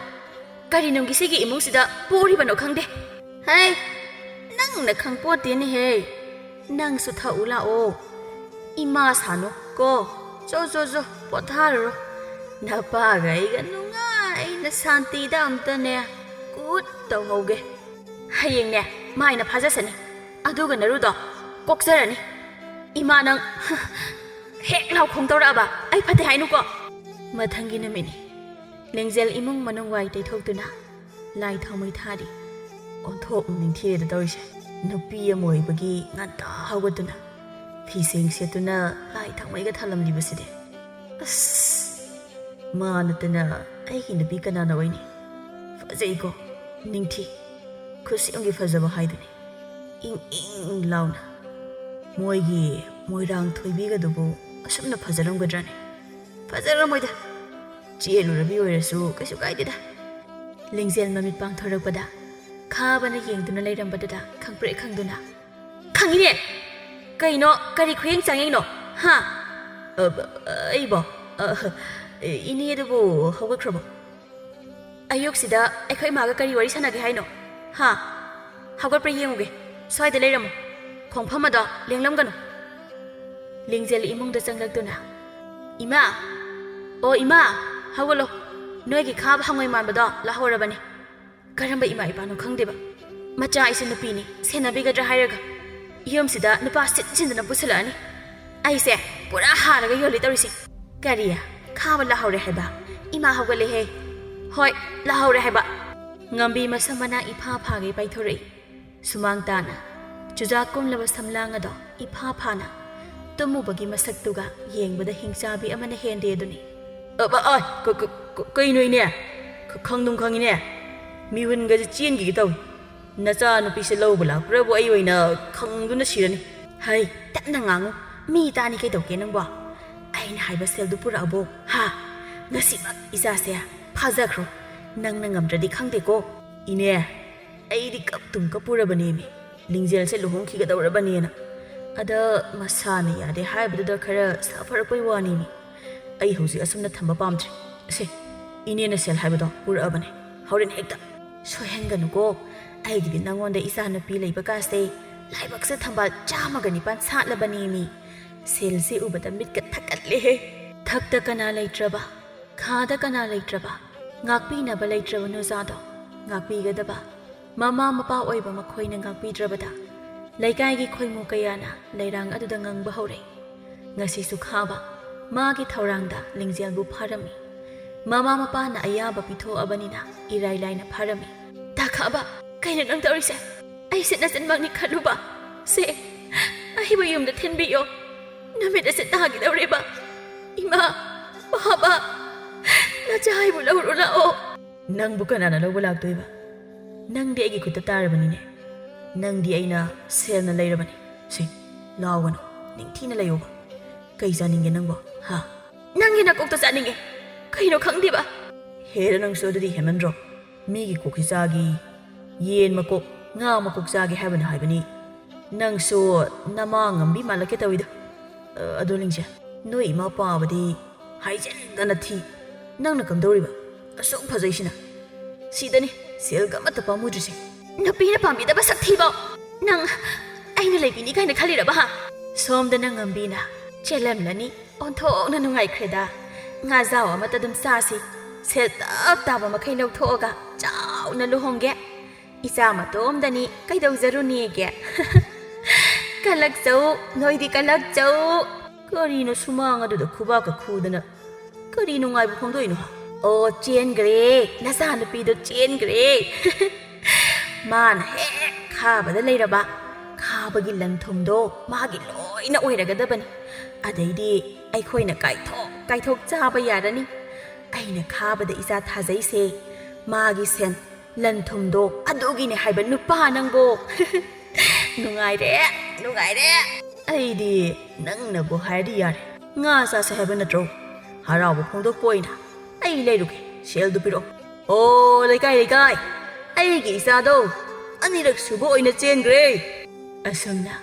Kari nung gisigi imong sida puri bano khangde hai nang na khang po tin he nang su tha ula o Ima sano ko zo potharo napaga iga nungai na santi da amtane good tawhoge hayeng ne mai na phajasani aduga narudo kokjarani ima nang hek lau khong tawra ba ai phate hainu ko mathangi na mini lengjel imung manung wai tai thoktuna lai thomai thadi onthok ning thire da tawise nupi amoi bagi nganta hawatuna fiseng setuna lai thangmai ga thalam libaside as manatana ai hi nupi kana na waini fazai ko ningthi khusi ongi fazaba haiduni ing launa moigi moirang thoibi ga dubu asumna fajaram gadrani fajaramoida chelu rabi oirasu kasu kaidida lengjel mamit pang thorakpada khabana yengduna leirambadada khangpre khangduna khangine kaino kari khuyeng changeng no ha aibo ini dubu hawakhrabo ayok sida aikhoi maga kari wari sanage haino ha hawgapre yenguge soida leiramo khongphamada lenglamganu lengjel imungda changlaktuna ima o ima hawalo noigi khab hangoi manbada lahorabani karamba ima ipano khangdeba macha ise nupini senabigadra hairaga yomsida nupa sindana pusalani aise pura haraga yoli tarisi kariya khaba lahore heba ima hawgale he hoi lahore heba ngambi masamana ipha phage paithorei sumang tana chuja kumlaba samlanga do ipha phana tumubagi masaktuga yengbada hingchabi amana hende duni aba ai koi noi ne khangdum khangine miwin ga chien gi taw nacha nupi se lo bula prabo ai oina khangduna sirani hai tatna ngangu mi tani kai tawke nangbo aina haiba sel du pura abo ha ngasi ba isa se phajakro nang ngamdradi khangde ko ine ai di kap tum kapura bani mi lingjel se luhong khi ga dawra bani na ada masana ya de haiba da khara safar koi wani mi ai hoji asumna thamba pamtri se ine na sel haiba do pura bani haurin hekta sohenganu ko ai gi nangonda isa na pi leiba ka se laibak se thamba chama gani pan sa labani mi sel se ubada mit ka thakalle thakta kana leitraba khada kana leitraba ngakpi na ba leitraba no za do ngakpi ga daba mama mapa oiba makhoi na ngakpi drabada laikai gi khoimu kayana leirang adu da ngang ba hore ngasi su khaba ma gi thorangda lingjel bu pharami mama mapa na ayaba pitho abanina irai laina pharami takaba kaina nang tawrise ai se na sen magni khaluba se ai ba yum da thenbi yo namit ase ta gi dawreba ima baba na jai bu lawru la o nang bu kana na lawbu lak toiba nang de gi kutta tarabani ne nang di aina sel na leirabani se lawano ningthina layo kai janinge nangbo ha nangi na kokta janinge kaino khangdiba hera nang so dadi hemandro mi gi kokhisagi yen makok nga makok jagi habana habani nang so nama ngambi malake tawida adolingja noi ma pa badi haijen dana thi nang na kamdoriba asok phajaisina sidani selga mata pamudrise napina pambi da basak thiba nang aina leibini kaina khalira ba somda nang ngambina chelamlani onthok na nungai khreda nga zaw amata dum sasi sel tap taba makhai nau thoga chaw na luhongge isa matom dani kaidau zaruni ge kalak chau noidi kalak chau kari no sumang adu da khuba ka khudana kari no ngai bu khongdoi no o chen gre na sa na pi do chen gre man he khaba da leiraba khaba gi lan thum do ma gi loina oiraga da bani adaidi ai khoina kai thok chaba yarani aina khabada isa thajai se magi sen lan thum do adugi ne haiba nupa nangbo nungai re ai di nang na bo haidi yar nga sa sa haiba na tro harau bo khong do poina ai leiruke sel du piro o leikai ai gi isa do ani rak subo oina chen gre asumna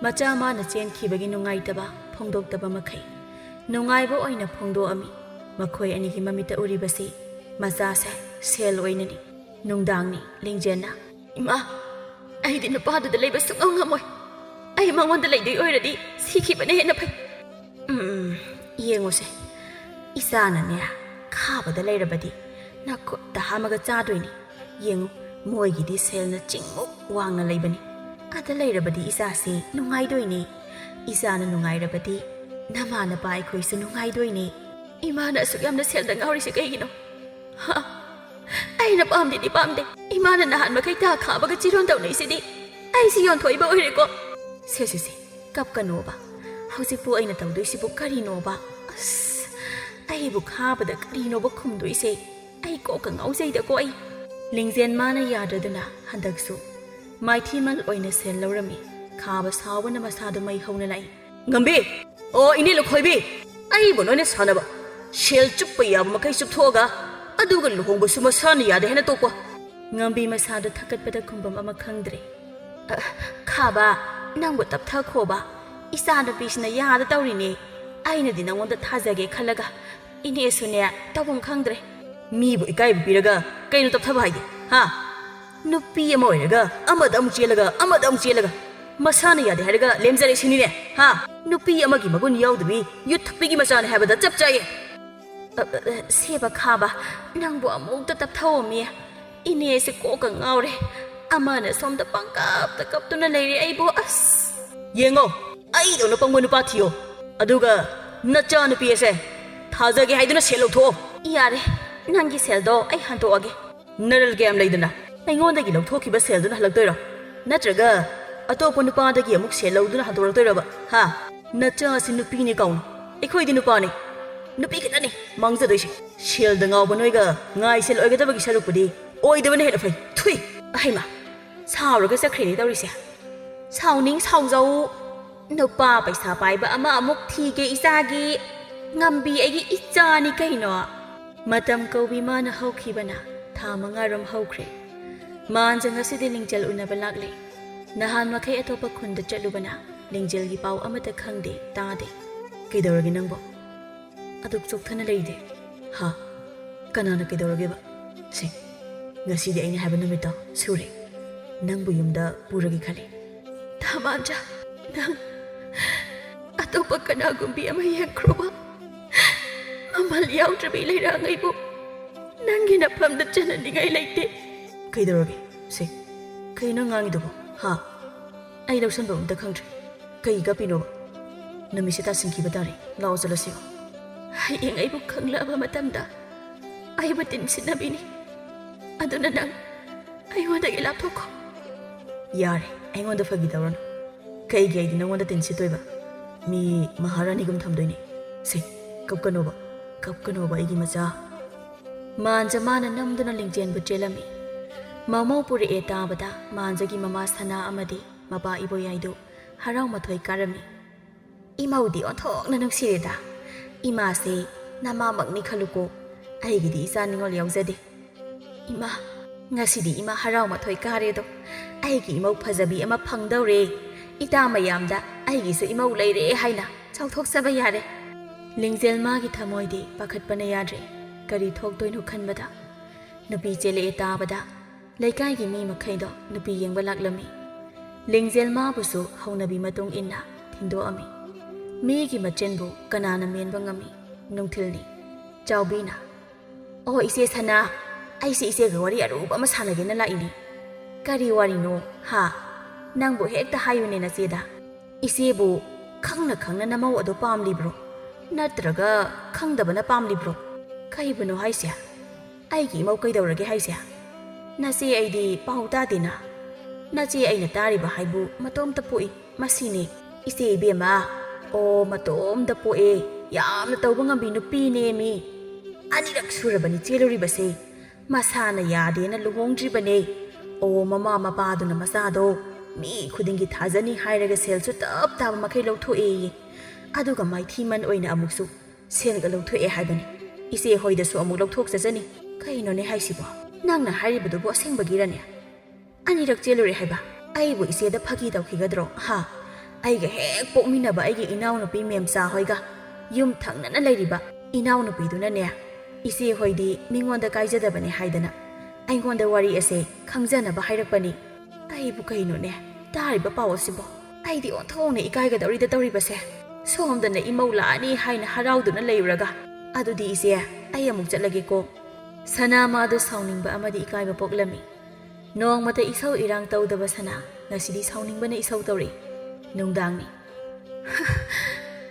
macha ma na chen khibagi nungai taba phongdok taba makhai nungai bo oina phongdo ami makhoi ani gi mamita uribasi maza sa sel oinani nungdangni lingjena ima ai di napa du da leiba sung ngamoi ai mangwon da leidoi oiradi sikhi bane na phai ꯌꯦꯡꯉꯨꯁꯦ ꯏꯆꯥꯅꯅꯦ ꯈꯥꯕꯗ ꯂꯩꯔꯕꯗꯤ ꯅꯈꯨꯠꯇ ꯍꯥꯝꯃꯒ ꯆꯥꯗꯣꯏꯅꯤ ꯌꯦꯡꯉꯨ ꯃꯣꯏꯒꯤꯗꯤ ꯁꯦꯜꯅ ꯆꯤꯡꯃꯨꯛ ꯋꯥꯡꯅ ꯂꯩꯕꯅꯤ ꯑꯗ ꯂꯩꯔꯕꯗꯤ ꯏꯆꯥꯁꯤ ꯅꯨꯡꯉꯥꯏꯗꯣꯏꯅꯤ ꯏꯆꯥꯅ ꯅꯨꯡꯉꯥꯏꯔꯕꯗꯤ ꯅꯃꯥ ꯅꯄꯥ ꯑꯩꯈꯣꯏꯁꯨ ꯅꯨꯡꯉꯥꯏꯗꯣꯏꯅꯤ ꯏꯃꯥꯅ ꯑꯁꯨꯛ ꯌꯥꯝꯅ ꯁꯦꯜꯗ ꯉꯥꯎꯔꯤꯁꯦ ꯀꯩꯒꯤꯅꯣ ꯑꯩꯅ ꯄꯥꯝꯗꯦꯗꯤ ꯄꯥꯝꯗꯦ ꯏꯃꯥꯅ ꯅꯍꯥꯟ ꯃꯈꯩ ꯊꯥ ꯈꯥꯕꯒ ꯆꯤꯔꯣꯟ ꯇꯧꯅꯩꯁꯤꯗꯤ ꯑꯩꯁꯤ ꯌꯣꯟꯊꯣꯛꯏꯕ ꯑꯣꯏꯔꯦꯀꯣ ꯁꯦ ꯀꯞꯀꯅꯣꯕ ꯍꯧꯖꯤꯛꯄꯨ ꯑꯩꯅ ꯇꯧꯗꯣꯏꯁꯤꯕꯨ ꯀꯔꯤꯅꯣꯕ ꯑꯁ ꯑꯩꯕꯨ ꯈꯥꯕꯗ ꯀꯔꯤꯅꯣꯕ ꯈꯨꯝꯗꯣꯏꯁꯦ ꯑꯩ ꯀꯣꯛꯀ ꯉꯥꯎꯖꯩꯗꯀꯣ ꯑꯩ ꯂꯤꯡꯖꯦꯜ ꯃꯥꯅ ꯌꯥꯗ꯭ꯔꯗꯨꯅ ꯍꯟꯗꯛꯁꯨ ꯃꯥꯏꯊꯤꯃꯜ ꯑꯣꯏꯅ ꯁꯦꯜ ꯂꯧꯔꯝꯃꯤ ꯈꯥꯕ ꯁꯥꯎꯕꯅ ꯃꯁꯥꯗ ꯃꯩ ꯍꯧꯅ ꯂꯥꯛꯏ ꯉꯝꯕꯤ ꯑꯣ ꯏꯅꯦ ꯂꯨꯈꯣꯏꯕꯤ ꯑꯩꯕꯨ ꯅꯣꯏꯅ ꯁꯥꯟꯅꯕ ꯁꯦꯜ ꯆꯨꯞꯄ ꯌꯥꯕ ꯃꯈꯩ ꯆꯨꯞꯊꯣꯛꯑꯒ ꯑꯗꯨꯒ ꯂꯨꯍꯣꯡꯕꯁꯨ ꯃꯁꯥꯅ ꯌꯥꯗꯦ ꯍꯥꯏꯅ ꯇꯣꯛꯄ ꯉꯝꯕꯤ ꯃꯁꯥꯗ ꯊꯛꯀꯠꯄꯗ ꯈꯨꯝꯕꯝ ꯑꯃ ꯈꯪꯗ꯭ꯔꯦ ꯈꯥꯕ ꯅꯪꯕꯨ ꯇꯞꯊꯈꯣꯕ ꯏꯆꯥꯅꯨꯄꯤꯁꯤꯅ ꯌꯥꯗ ꯇꯧꯔꯤꯅꯦ ꯑꯩꯅꯗꯤ ꯅꯪꯉꯣꯟꯗ ꯊꯥꯖꯒꯦ ꯈꯜꯂꯒ ꯏꯅꯦꯁꯨꯅꯦ ꯇꯧꯐꯝ ꯈꯪꯗ꯭ꯔꯦ ꯃꯤꯕꯨ ꯏꯀꯥꯏꯕ ꯄꯤꯔꯒ ꯀꯩꯅꯣ ꯇꯞꯊꯕ ꯍꯥꯏꯗꯤ ꯅꯨꯄꯤ ꯑꯃ ꯑꯣꯏꯔꯒ ꯑꯃꯗ ꯑꯃꯨꯛ ꯆꯦꯜꯂꯒ ꯑꯃꯗ ꯑꯃꯨꯛ ꯆꯦꯜꯂꯒ ꯃꯁꯥꯅ ꯌꯥꯗꯦ ꯍꯥꯏꯔꯒ ꯂꯦꯝꯖꯔꯦ ꯁꯤꯅꯤꯅꯦ ꯅꯨꯄꯤ ꯑꯃꯒꯤ ꯃꯒꯨꯟ ꯌꯥꯎꯗꯕꯤ ꯌꯨꯠ ꯊꯛꯄꯤꯒꯤ ꯃꯆꯥꯅꯦ ꯍꯥꯏꯕꯗ ꯆꯞ ꯆꯥꯏꯌꯦ ꯁꯦꯕ ꯈꯥꯕ ꯅꯪꯕꯨ ꯑꯃꯨꯛꯇ ꯇꯞꯊꯧꯑꯝꯃꯤ ꯏꯅꯦꯁꯦ ꯀꯣꯛꯀ ꯉꯥꯎꯔꯦ ꯑꯃꯅ ꯁꯣꯝꯗ ꯄꯪꯀꯞꯇ ꯀꯞꯇꯨꯅ ꯂꯩꯔꯦ ꯑꯩꯕꯨ ꯑꯁ ꯌꯦꯡꯉꯣ ꯑꯩꯗꯧꯅ ꯄꯪꯕ ꯅꯨꯄꯥ ꯊꯤꯌꯣ ꯑꯗꯨꯒ ꯅꯆꯥ ꯅꯨꯄꯤ ꯑꯁꯦ ꯊꯥꯖꯒꯦ ꯍꯥꯏꯗꯨꯅ ꯁꯦꯜ ꯂꯧꯊꯣꯛꯑꯣ ꯌꯥꯔꯦ ꯅꯪꯒꯤ ꯁꯦꯜꯗꯣ ꯑꯩ ꯍꯟꯇꯣꯛꯑꯒꯦ ꯅꯔꯜ ꯀꯌꯥꯝ ꯂꯩꯗꯅ ꯑꯩꯉꯣꯟꯗꯒꯤ ꯂꯧꯊꯣꯛꯈꯤꯕ ꯁꯦꯜꯗꯨꯅ ꯍꯜꯂꯛꯇꯣꯏꯔꯣ ꯅꯠꯇ꯭ꯔꯒ ꯑꯇꯣꯞꯄ ꯅꯨꯄꯥꯗꯒꯤ ꯑꯃꯨꯛ ꯁꯦꯜ ꯂꯧꯗꯨꯅ ꯍꯟꯗꯣꯔꯛꯇꯣꯏꯔꯕ ꯅꯆꯥꯁꯤ ꯅꯨꯄꯤꯅꯤ ꯀꯥꯎꯅ ꯑꯩꯈꯣꯏꯗꯤ ꯅꯨꯄꯥꯅꯤ ꯅꯨꯄꯤ ꯈꯛꯇꯅꯤ ꯃꯥꯡꯖꯗꯣꯏꯁꯦ ꯁꯦꯜꯗ ꯉꯥꯎꯕ ꯅꯣꯏꯒ ꯉꯥꯏ ꯁꯦꯜ ꯑꯣꯏꯒꯗꯕꯒꯤ ꯁꯔꯨꯛꯄꯨꯗꯤ ꯑꯣꯏꯗꯕꯅ ꯍꯦꯟꯅ ꯐꯩ ꯊꯨꯏ ꯑꯍꯩꯃ ꯁꯥꯎꯔꯒ ꯆꯠꯈ꯭ꯔꯦꯅꯦ ꯇꯧꯔꯤꯁꯦ ꯁꯥꯎꯅꯤꯡ ꯁꯥꯎꯖꯧ ꯅꯨꯄꯥ ꯄꯩꯁꯥ ꯄꯥꯏꯕ ꯑꯃ ꯑꯃꯨꯛ ꯊꯤꯒꯦ ꯏꯆꯥꯒꯤ ꯉꯝꯕꯤ ꯑꯩꯒꯤ ꯏꯆꯥꯅꯤ ꯀꯩꯅꯣ ꯃꯇꯝ ꯀꯧꯕꯤ ꯃꯥꯅ ꯍꯧꯈꯤꯕꯅ ꯊꯥ 5 ꯍꯧꯈ꯭ꯔꯦ ꯃꯥꯟꯖ ꯉꯁꯤꯗꯤ ꯂꯤꯡꯖꯦꯜ ꯎꯅꯕ ꯂꯥꯛꯂꯦ ꯅꯍꯥꯟ ꯃꯈꯩ ꯑꯇꯣꯞꯄ ꯈꯨꯟꯗ ꯆꯠꯂꯨꯕꯅ ꯂꯤꯡꯖꯦꯜꯒꯤ ꯄꯥꯎ ꯑꯃꯠꯇ ꯈꯪꯗꯦ ꯇꯥꯗꯦ ꯀꯩꯗꯧꯔꯒꯦ ꯅꯪꯕꯣ ꯑꯗꯨꯛ ꯆꯣꯛꯊꯅ ꯂꯩꯔꯤꯗꯤ ꯀꯅꯥꯅ ꯀꯩꯗꯧꯔꯒꯦꯕ ꯁꯤ ꯉꯁꯤꯗꯤ ꯑꯩꯅ ꯍꯥꯏꯕ ꯅꯨꯃꯤꯠꯇꯣ ꯁꯨꯔꯦ ꯅꯪꯕꯨ ꯌꯨꯝꯗ ꯄꯨꯔꯒꯦ ꯈꯜꯂꯤ ꯊꯥꯃꯥꯟꯖ ꯅꯪ ꯑꯇꯣꯞꯄ ꯀꯅꯥꯒꯨꯝꯕꯤ ꯑꯃ ꯌꯦꯡꯈ꯭ꯔꯣꯕ ꯃꯃꯜ ꯌꯥꯎꯗ꯭ꯔꯕꯤ ꯂꯩꯔꯥꯡꯉꯩꯕꯨ ꯅꯪꯒꯤ ꯅꯐꯝꯗ ꯆꯠꯍꯟꯅꯤꯡꯉꯥꯏ ꯂꯩꯇꯦ ꯀꯩꯗꯧꯔꯒꯦ ꯁꯤ ꯀꯩꯅꯣ ꯉꯥꯡꯉꯤꯗꯨꯕꯣ ꯑꯩ ꯂꯧꯁꯟꯕ ꯑꯝꯇ ꯈꯪꯗ꯭ꯔꯦ ꯀꯩ ꯀꯞꯄꯤꯅꯣꯕ ꯅꯨꯃꯤꯠꯁꯦ ꯇꯥꯁꯤꯟꯈꯤꯕ ꯇꯥꯔꯦ ꯂꯥꯛꯑꯣ ꯆꯠꯂꯁꯤꯕ ꯍꯌꯦꯡ ꯑꯩꯕꯨ ꯈꯪꯂꯛꯑꯕ ꯃꯇꯝꯗ ꯑꯩꯕꯨ ꯇꯤꯟꯁꯤꯟꯅꯕꯤꯅꯤ ꯑꯗꯨꯅ ꯅꯪ ꯑꯩꯉꯣꯟꯗꯒꯤ ꯂꯥꯞꯊꯣꯛꯈꯣ ꯌꯥꯔꯦ ꯑꯩꯉꯣꯟꯗ ꯐꯥꯒꯤ ꯇꯧꯔꯅꯨ ꯀꯩꯒꯤ ꯑꯩꯗꯤ ꯅꯪꯉꯣꯟꯗ ꯇꯤꯟꯁꯤꯠꯇꯣꯏꯕ ꯃꯤ ꯃꯍꯥꯔꯥꯅꯤꯒꯨꯝ ꯊꯝꯗꯣꯏꯅꯤ ꯁꯤ ꯀꯞꯀꯅꯣꯕ ꯑꯩꯒꯤ ꯃꯆꯥ ꯃꯥꯟꯖ ꯃꯥꯅ ꯅꯝꯗꯨꯅ ꯂꯤꯡꯖꯦꯟꯕꯨ ꯆꯦꯜꯂꯝꯃꯤ ꯃꯃꯧ ꯄꯨꯔꯛꯑꯦ ꯇꯥꯕꯗ ꯃꯥꯟꯖꯒꯤ ꯃꯃꯥ ꯁꯅꯥ ꯑꯃꯗꯤ ꯃꯄꯥ ꯏꯕꯣꯌꯥꯏꯗꯨ ꯍꯔꯥꯎ ꯃꯊꯣꯏ ꯀꯥꯔꯝꯃꯤ ꯏꯃꯧꯗꯤ ꯑꯣꯟꯊꯣꯛꯅ ꯅꯨꯡꯁꯤꯔꯦꯗ ꯏꯃꯥꯁꯦ ꯅꯃꯥꯃꯛꯅꯤ ꯈꯜꯂꯨꯀꯣ ꯑꯩꯒꯤꯗꯤ ꯏꯆꯥ ꯅꯤꯉꯣꯜ ꯌꯥꯎꯖꯗꯦ ꯏꯃꯥ ꯉꯁꯤꯗꯤ ꯏꯃꯥ ꯍꯔꯥꯎ ꯃꯊꯣꯏ ꯀꯥꯔꯦꯗꯣ ꯑꯩꯒꯤ ꯏꯃꯧ ꯐꯖꯕꯤ ꯑꯃ ꯐꯪꯗꯧꯔꯦ ꯏꯇꯥ ꯃꯌꯥꯝꯗ ꯑꯩꯒꯤꯁꯨ ꯏꯃꯧ ꯂꯩꯔꯦ ꯍꯥꯏꯅ ꯆꯥꯎꯊꯣꯛꯆꯕ ꯌꯥꯔꯦ ꯂꯤꯡꯖꯦꯜ ꯃꯥꯒꯤ ꯊꯃꯣꯏꯗꯤ ꯄꯥꯈꯠꯄꯅ ꯌꯥꯗ꯭ꯔꯦ ꯀꯔꯤ ꯊꯣꯛꯇꯣꯏꯅꯣ ꯈꯟꯕꯗ ꯅꯨꯄꯤ ꯆꯦꯜꯂꯛꯑꯦ ꯇꯥꯕꯗ ꯂꯩꯀꯥꯏꯒꯤ ꯃꯤ ꯃꯈꯩꯗꯣ ꯅꯨꯄꯤ ꯌꯦꯡꯕ ꯂꯥꯛꯂꯝꯃꯤ ꯂꯤꯡꯖꯦꯜ ꯃꯥꯕꯨꯁꯨ ꯍꯧꯅꯕꯤ ꯃꯇꯨꯡ ꯏꯟꯅ ꯊꯤꯟꯗꯣꯛꯑꯝꯃꯤ ꯃꯤꯒꯤ ꯃꯆꯤꯟꯕꯨ ꯀꯅꯥꯅ ꯃꯦꯟꯕ ꯉꯝꯃꯤ ꯅꯨꯡꯊꯤꯜꯅꯤ ꯆꯥꯎꯕꯤꯅ ꯑꯣ ꯏꯆꯦ ꯁꯅꯥ ꯑꯩꯁꯦ ꯏꯆꯦꯒ ꯋꯥꯔꯤ ꯑꯔꯨꯕ ꯑꯃ ꯁꯥꯟꯅꯒꯦꯅ ꯂꯥꯛꯏꯅꯤ ꯀꯔꯤ ꯋꯥꯔꯤꯅꯣ ꯅꯪꯕꯨ ꯍꯦꯛꯇ ꯍꯥꯏꯌꯨꯅꯦ ꯅꯆꯦꯗ ꯏꯆꯦꯕꯨ ꯈꯪꯅ ꯈꯪꯅ ꯅꯃꯧ ꯑꯗꯨ ꯄꯥꯝꯂꯤꯕ꯭ꯔꯣ ꯅꯠꯇ꯭ꯔꯒ ꯈꯪꯗꯕꯅ ꯄꯥꯝꯂꯤꯕ꯭ꯔꯣ ꯀꯩꯕꯨꯅꯣ ꯍꯥꯏꯁꯦ ꯑꯩꯒꯤ ꯏꯃꯧ ꯀꯩꯗꯧꯔꯒꯦ ꯍꯥꯏꯁꯦ ꯅꯆꯦ ꯑꯩꯗꯤ ꯄꯥꯎ ꯇꯥꯗꯦꯅ ꯅꯆꯦ ꯑꯩꯅ ꯇꯥꯔꯤꯕ ꯍꯥꯏꯕꯨ ꯃꯇꯣꯝꯇ ꯄꯣꯛꯏ ꯃꯁꯤꯅꯤ ꯏꯆꯦ ꯏꯕꯦꯝꯃ ꯑꯣ ꯃꯇꯣꯝꯇ ꯄꯣꯛꯑꯦ ꯌꯥꯝꯅ ꯇꯧꯕ ꯉꯝꯕꯤ ꯅꯨꯄꯤꯅꯦꯃꯤ ꯑꯅꯤꯔꯛ ꯁꯨꯔꯕꯅꯤ ꯆꯦꯜꯂꯨꯔꯤꯕꯁꯦ ꯃꯁꯥꯅ ꯌꯥꯗꯦꯅ ꯂꯨꯍꯣꯡꯗ꯭ꯔꯤꯕꯅꯦ ꯑꯣ ꯃꯃꯥ ꯃꯄꯥꯗꯨꯅ ꯃꯆꯥꯗꯣ ꯃꯤ ꯈꯨꯗꯤꯡꯒꯤ ꯊꯥꯖꯅꯤ ꯍꯥꯏꯔꯒ ꯁꯦꯜꯁꯨ ꯇꯞ ꯇꯥꯕ ꯃꯈꯩ ꯂꯧꯊꯣꯛꯑꯦꯌꯦ ꯑꯗꯨꯒ ꯃꯥꯏꯊꯤꯃꯟ ꯑꯣꯏꯅ ꯑꯃꯨꯛꯁꯨ ꯁꯦꯜꯒ ꯂꯧꯊꯣꯛꯑꯦ ꯍꯥꯏꯕꯅꯤ ꯏꯆꯦ ꯍꯣꯏꯗꯁꯨ ꯑꯃꯨꯛ ꯂꯧꯊꯣꯛꯆꯖꯅꯤ ꯀꯩꯅꯣꯅꯦ ꯍꯥꯏꯁꯤꯕꯣ ꯅꯪꯅ ꯍꯥꯏꯔꯤꯕꯗꯨꯕꯨ ꯑꯁꯦꯡꯕꯒꯤꯔꯅꯦ ꯑꯅꯤꯔꯛ ꯆꯦꯜꯂꯨꯔꯦ ꯍꯥꯏꯕ ꯑꯩꯕꯨ ꯏꯆꯦꯗ ꯐꯥꯒꯤ ꯇꯧꯈꯤꯒꯗ꯭ꯔꯣ ꯑꯩꯒ ꯍꯦꯛ ꯄꯣꯛꯃꯤꯟꯅꯕ ꯑꯩꯒꯤ ꯏꯅꯥꯎꯅꯨꯄꯤ ꯃꯦꯝꯆꯥ ꯍꯣꯏꯒ ꯌꯨꯝ ꯊꯪꯅꯅ ꯂꯩꯔꯤꯕ ꯏꯅꯥꯎꯅꯨꯄꯤꯗꯨꯅꯅꯦ ꯏꯆꯦ ꯍꯣꯏꯗꯤ ꯃꯤꯉꯣꯟꯗ ꯀꯥꯏꯖꯗꯕꯅꯦ ꯍꯥꯏꯗꯅ ꯑꯩꯉꯣꯟꯗ ꯋꯥꯔꯤ ꯑꯁꯦ ꯈꯪꯖꯅꯕ ꯍꯥꯏꯔꯛꯄꯅꯤ ꯑꯩꯕꯨ ꯀꯩꯅꯣꯅꯦ ꯇꯥꯔꯤꯕ ꯄꯥꯎ ꯑꯁꯤꯕꯣ ꯑꯩꯗꯤ ꯑꯣꯟꯊꯣꯛꯅ ꯏꯀꯥꯏꯒꯗꯧꯔꯤꯗ ꯇꯧꯔꯤꯕꯁꯦ ꯁꯣꯝꯗꯅ ꯏꯃꯧ ꯂꯥꯛꯑꯅꯤ ꯍꯥꯏꯅ ꯍꯔꯥꯎꯗꯨꯅ ꯂꯩꯔꯨꯔꯒ ꯑꯗꯨꯗꯤ ꯏꯆꯦ ꯑꯩ ꯑꯃꯨꯛ ꯆꯠꯂꯒꯦꯀꯣ ꯁꯅꯥ ꯃꯥꯗꯨ ꯁꯥꯎꯅꯤꯡꯕ ꯑꯃꯗꯤ ꯏꯀꯥꯏꯕ ꯄꯣꯛꯂꯝꯃꯤ ꯅꯣꯡꯃꯇ ꯏꯁꯧ ꯏꯔꯥꯡ ꯇꯧꯗꯕ ꯁꯅꯥ ꯉꯁꯤꯗꯤ ꯁꯥꯎꯅꯤꯡꯕꯅ ꯏꯁꯧ ꯇꯧꯔꯤ ꯅꯨꯡꯗꯥꯡꯅꯤ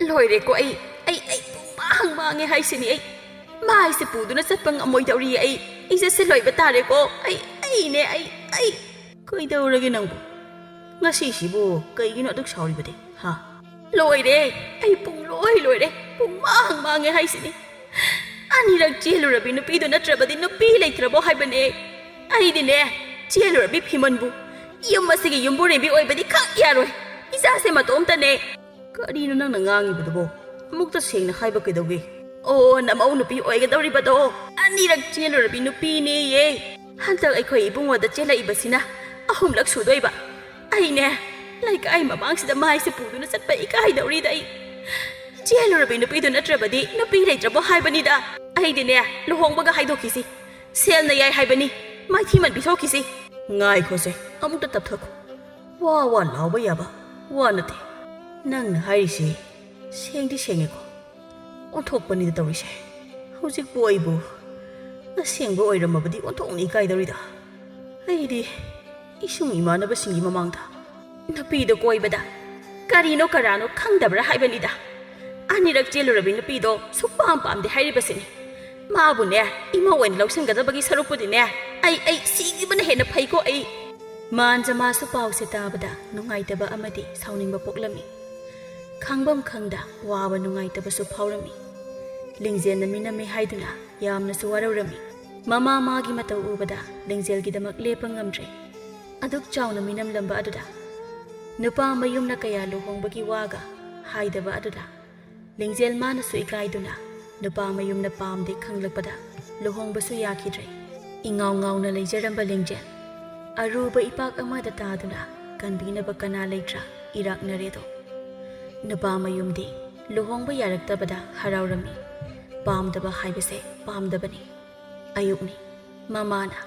ꯂꯣꯏꯔꯦꯀꯣ ꯑꯩ ꯄꯨꯡꯃꯥꯡ ꯃꯥꯡꯉꯦ ꯍꯥꯏꯁꯤꯅꯤ ꯑꯩ ꯃꯥꯏꯁꯦ ꯄꯨꯗꯨꯅ ꯆꯠꯄ ꯉꯝꯃꯣꯏꯗꯧꯔꯤ ꯑꯩ ꯆꯠꯁꯦ ꯂꯣꯏꯕ ꯇꯥꯔꯦꯀꯣ ꯑꯩꯅꯦ ꯀꯩꯗꯧꯔꯒꯦ ꯅꯪꯕꯨ ꯉꯁꯤꯁꯤꯕꯨ ꯀꯩꯒꯤꯅꯣ ꯑꯗꯨꯛ ꯁꯥꯎꯔꯤꯕꯗꯤ ꯍꯥ ꯂꯣꯏꯔꯦ ꯑꯩ ꯂꯣꯏꯔꯦ ꯄꯨꯡꯃꯥꯡ ꯃꯥꯡꯉꯦ ꯍꯥꯏꯁꯤꯅꯤ ꯑꯅꯤꯔꯛ ꯆꯦꯜꯂꯨꯔꯕꯤ ꯅꯨꯄꯤꯗꯨ ꯅꯠꯇ꯭ꯔꯕꯗꯤ ꯅꯨꯄꯤ ꯂꯩꯇ꯭ꯔꯕꯣ ꯍꯥꯏꯕꯅꯦ ꯑꯩꯗꯤꯅꯦ ꯆꯦꯜꯂꯨꯔꯕꯤ ꯐꯤꯃꯟꯕꯨ ꯌꯨꯝ ꯑꯁꯤꯒꯤ ꯌꯨꯝꯕꯨꯔꯦꯝꯕꯤ ꯑꯣꯏꯕꯗꯤ ꯈꯛ ꯌꯥꯔꯣꯏ ꯏꯆꯥꯁꯦ ꯃꯇꯣꯝꯇꯅꯦ ꯀꯔꯤꯅꯣ ꯅꯪꯅ ꯉꯥꯡꯉꯤꯕꯗꯨꯕꯣ ꯑꯃꯨꯛꯇ ꯁꯦꯡꯅ ꯍꯥꯏꯕ ꯀꯩꯗꯧꯒꯦ ꯑꯣ ꯅꯃꯧ ꯅꯨꯄꯤ ꯑꯣꯏꯒꯗꯧꯔꯤꯕꯗꯣ ꯑꯅꯤꯔꯛ ꯆꯦꯜꯂꯨꯔꯕꯤ ꯅꯨꯄꯤꯅꯦꯌꯦ ꯍꯟꯗꯛ ꯑꯩꯈꯣꯏ ꯏꯕꯨꯡꯉꯣꯗ ꯆꯦꯜꯂꯛꯏꯕꯁꯤꯅ ꯑꯍꯨꯝꯂꯛ ꯁꯨꯗꯣꯏꯕ ꯑꯩꯅꯦ ꯂꯩꯀꯥꯏ ꯃꯃꯥꯡꯁꯤꯗ ꯃꯥꯏꯁꯦ ꯄꯨꯗꯨꯅ ꯆꯠꯄ ꯏꯀꯥꯏꯗꯧꯔꯤꯗ ꯑꯩ ꯆꯦꯜꯂꯨꯔꯕꯤ ꯅꯨꯄꯤꯗꯨ ꯅꯠꯇ꯭ꯔꯕꯗꯤ ꯅꯨꯄꯤ ꯂꯩꯇ꯭ꯔꯕꯣ ꯍꯥꯏꯕꯅꯤꯗ ꯑꯩꯗꯤꯅꯦ ꯂꯨꯍꯣꯡꯕꯒ ꯍꯥꯏꯗꯣꯛꯈꯤꯁꯤ ꯁꯦꯜꯅ ꯌꯥꯏ ꯍꯥꯏꯕꯅꯤ ꯃꯥꯏꯊꯤꯃꯟ ꯄꯤꯊꯣꯛꯈꯤꯁꯤ ꯉꯥꯏꯈꯣꯁꯦ ꯑꯃꯨꯛꯇ ꯇꯞꯊꯈꯣ ꯋꯥ ꯂꯥꯎꯕ ꯌꯥꯕ ꯋꯥ ꯅꯠꯇꯦ ꯅꯪꯅ ꯍꯥꯏꯔꯤꯁꯤ ꯁꯦꯡꯗꯤ ꯁꯦꯡꯉꯦꯀꯣ ꯑꯣꯟꯊꯣꯛꯄꯅꯤꯗ ꯇꯧꯔꯤꯁꯦ ꯍꯧꯖꯤꯛꯄꯨ ꯑꯩꯕꯨ ꯑꯁꯦꯡꯕ ꯑꯣꯏꯔꯝꯃꯕꯗꯤ ꯑꯣꯟꯊꯣꯛꯅ ꯏꯀꯥꯏꯗꯧꯔꯤꯗ ꯑꯩꯗꯤ ꯏꯁꯨꯡ ꯏꯃꯥꯟꯅꯕꯁꯤꯡꯒꯤ ꯃꯃꯥꯡꯗ ꯅꯨꯄꯤꯗꯣ ꯀꯣꯏꯕꯗ ꯀꯔꯤꯅꯣ ꯀꯔꯥꯅꯣ ꯈꯪꯗꯕ꯭ꯔꯥ ꯍꯥꯏꯕꯅꯤꯗ ꯑꯅꯤꯔꯛ ꯆꯦꯜꯂꯨꯔꯕꯤ ꯅꯨꯄꯤꯗꯣ ꯁꯨꯛꯄꯥꯝ ꯄꯥꯝꯗꯦ ꯍꯥꯏꯔꯤꯕꯁꯤꯅꯤ ꯃꯥꯕꯨꯅꯦ ꯏꯃꯧ ꯑꯣꯏꯅ ꯂꯧꯁꯤꯟꯒꯗꯕꯒꯤ ꯁꯔꯨꯛꯄꯨꯗꯤꯅꯦ ꯑꯩ ꯁꯤꯈꯤꯕꯅ ꯍꯦꯟꯅ ꯐꯩꯀꯣ ꯑꯩ ꯃꯥꯟꯖ ꯃꯥꯁꯨ ꯄꯥꯎꯁꯦ ꯇꯥꯕꯗ ꯅꯨꯡꯉꯥꯏꯇꯕ ꯑꯃꯗꯤ ꯁꯥꯎꯅꯤꯡꯕ ꯄꯣꯛꯂꯝꯃꯤ ꯈꯪꯐꯝ ꯈꯪꯗ ꯋꯥꯕ ꯅꯨꯡꯉꯥꯏꯇꯕꯁꯨ ꯐꯥꯎꯔꯝꯃꯤ ꯂꯤꯡꯖꯦꯜꯅ ꯃꯤꯅꯝꯃꯤ ꯍꯥꯏꯗꯨꯅ ꯌꯥꯝꯅꯁꯨ ꯋꯥꯔꯧꯔꯝꯃꯤ ꯃꯃꯥ ꯃꯥꯒꯤ ꯃꯇꯧ ꯎꯕꯗ ꯂꯤꯡꯖꯦꯜꯒꯤꯗꯃꯛ ꯂꯦꯞꯄ ꯉꯝꯗ꯭ꯔꯦ ꯑꯗꯨꯛ ꯆꯥꯎꯅ ꯃꯤꯅꯝꯂꯝꯕ ꯑꯗꯨꯗ ꯅꯨꯄꯥ ꯃꯌꯨꯝꯅ ꯀꯌꯥ ꯂꯨꯍꯣꯡꯕꯒꯤ ꯋꯥꯒ ꯍꯥꯏꯗꯕ ꯑꯗꯨꯗ ꯂꯤꯡꯖꯦꯜ ꯃꯥꯅꯁꯨ ꯏꯀꯥꯏꯗꯨꯅ ꯅꯨꯄꯥ ꯃꯌꯨꯝꯅ ꯄꯥꯝꯗꯦ ꯈꯪꯂꯛꯄꯗ ꯂꯨꯍꯣꯡꯕꯁꯨ ꯌꯥꯈꯤꯗ꯭ꯔꯦ ꯏꯉꯥꯎ ꯉꯥꯎꯅ ꯂꯩꯖꯔꯝꯕ ꯂꯤꯡꯖꯦꯜ ꯑꯔꯨꯕ ꯏꯄꯥꯛ ꯑꯃꯗ ꯇꯥꯗꯨꯅ ꯀꯟꯕꯤꯅꯕ ꯀꯅꯥ ꯂꯩꯇ꯭ꯔꯥ ꯏꯔꯥꯛꯅꯔꯦꯗꯣ ꯅꯨꯄा ꯃꯌꯨꯝꯗꯤ ꯂꯨꯍꯣꯡꯕ ꯌꯥꯔꯛꯇꯕꯗ ꯍꯔꯥꯎꯔꯝꯃꯤ ꯄꯥꯝꯗꯕ ꯍꯥꯏꯕꯁꯦ ꯄꯥꯝꯗꯕꯅꯤ ꯑꯌꯨꯛꯅꯤ ꯃꯃꯥꯅ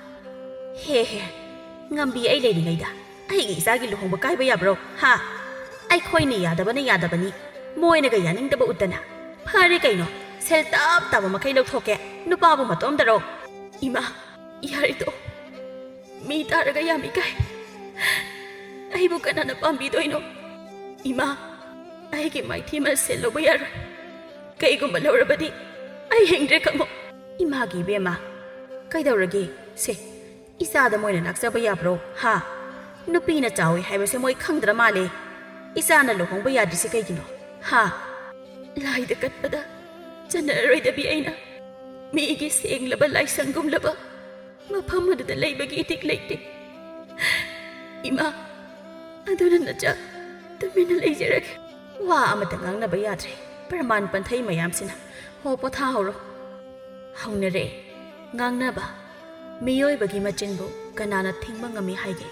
ꯍꯦ ꯉꯝꯕꯤ ꯑꯩ ꯂꯩꯔꯤꯉꯩꯗ ꯑꯩꯒꯤ ꯏꯆꯥꯒꯤ ꯂꯨꯍꯣꯡꯕ ꯀꯥꯏꯕ ꯌꯥꯕ꯭ꯔꯣ ꯍꯥ ꯑꯩꯈꯣꯏꯅ ꯌꯥꯗꯕꯅ ꯌꯥꯗꯕꯅꯤ ꯃꯣꯏꯅꯒ ꯌꯥꯅꯤꯡꯗꯕ ꯎꯠꯇꯅ ꯐꯔꯦ ꯀꯩꯅꯣ ꯁꯦꯜ ꯇꯞ ꯇꯥꯕ ꯃꯈꯩ ꯂꯧꯊꯣꯛꯀꯦ ꯅꯨꯄꯥꯕꯨ ꯃꯇꯣꯝꯗꯔꯣ ꯏꯃꯥ ꯌꯥꯔꯤꯗꯣ ꯃꯤ ꯇꯥꯔꯒ ꯌꯥꯝ ꯏꯀꯥꯏ ꯑꯩꯕꯨ ꯀꯅꯥꯅ ꯄꯥꯝꯕꯤꯗꯣꯏꯅꯣ ꯏꯃꯥ ꯑꯩꯒꯤ ꯃꯥꯏꯊꯤꯃ ꯁꯦꯜ ꯂꯧꯕ ꯌꯥꯔꯣꯏ ꯀꯩꯒꯨꯝꯕ ꯂꯧꯔꯕꯗꯤ ꯑꯩ ꯍꯤꯡꯗ꯭ꯔꯦ ꯈꯪꯃꯣ ꯏꯃꯥꯒꯤ ꯏꯕꯦꯝꯃ ꯀꯩꯗꯧꯔꯒꯦ ꯁꯦ ꯏꯆꯥꯗ ꯃꯣꯏꯅ ꯂꯥꯛꯆꯕ ꯌꯥꯕ꯭ꯔꯣ ꯍꯥ ꯅꯨꯄꯤꯅ ꯆꯥꯎꯋꯤ ꯍꯥꯏꯕꯁꯦ ꯃꯣꯏ ꯈꯪꯗ꯭ꯔ ꯃꯥꯜꯂꯦ ꯏꯆꯥꯅ ꯂꯨꯍꯣꯡꯕ ꯌꯥꯗ꯭ꯔꯤꯁꯦ ꯀꯩꯒꯤꯅꯣ ꯍꯥ ꯂꯥꯏꯗ ꯀꯠꯄꯗ ꯆꯟꯅꯔꯔꯣꯏꯗꯕꯤ ꯑꯩꯅ ꯃꯤꯒꯤ ꯁꯦꯡꯂꯕ ꯂꯥꯏꯁꯪꯒꯨꯝꯂꯕ ꯃꯐꯝ ꯑꯗꯨꯗ ꯂꯩꯕꯒꯤ ꯏꯊꯤꯛ ꯂꯩꯇꯦ ꯏꯃꯥ ꯑꯗꯨꯅ ꯅꯆꯥ ꯇꯨꯃꯤꯟꯅ ꯂꯩꯖꯔꯒꯦ ꯋꯥ ꯑꯃꯇ ꯉꯥꯡꯅꯕ ꯌꯥꯗ꯭ꯔꯦ ꯄ꯭ꯔꯃꯥꯟ ꯄꯟꯊꯩ ꯃꯌꯥꯝꯁꯤꯅ ꯍꯣ ꯄꯣꯊꯥꯍꯧꯔꯣ ꯍꯧꯅꯔꯦ ꯉꯥꯡꯅꯕ ꯃꯤꯑꯣꯏꯕꯒꯤ ꯃꯆꯤꯟꯕꯨ ꯀꯅꯥꯅ ꯊꯤꯡꯕ ꯉꯝꯃꯤ ꯍꯥꯏꯒꯦ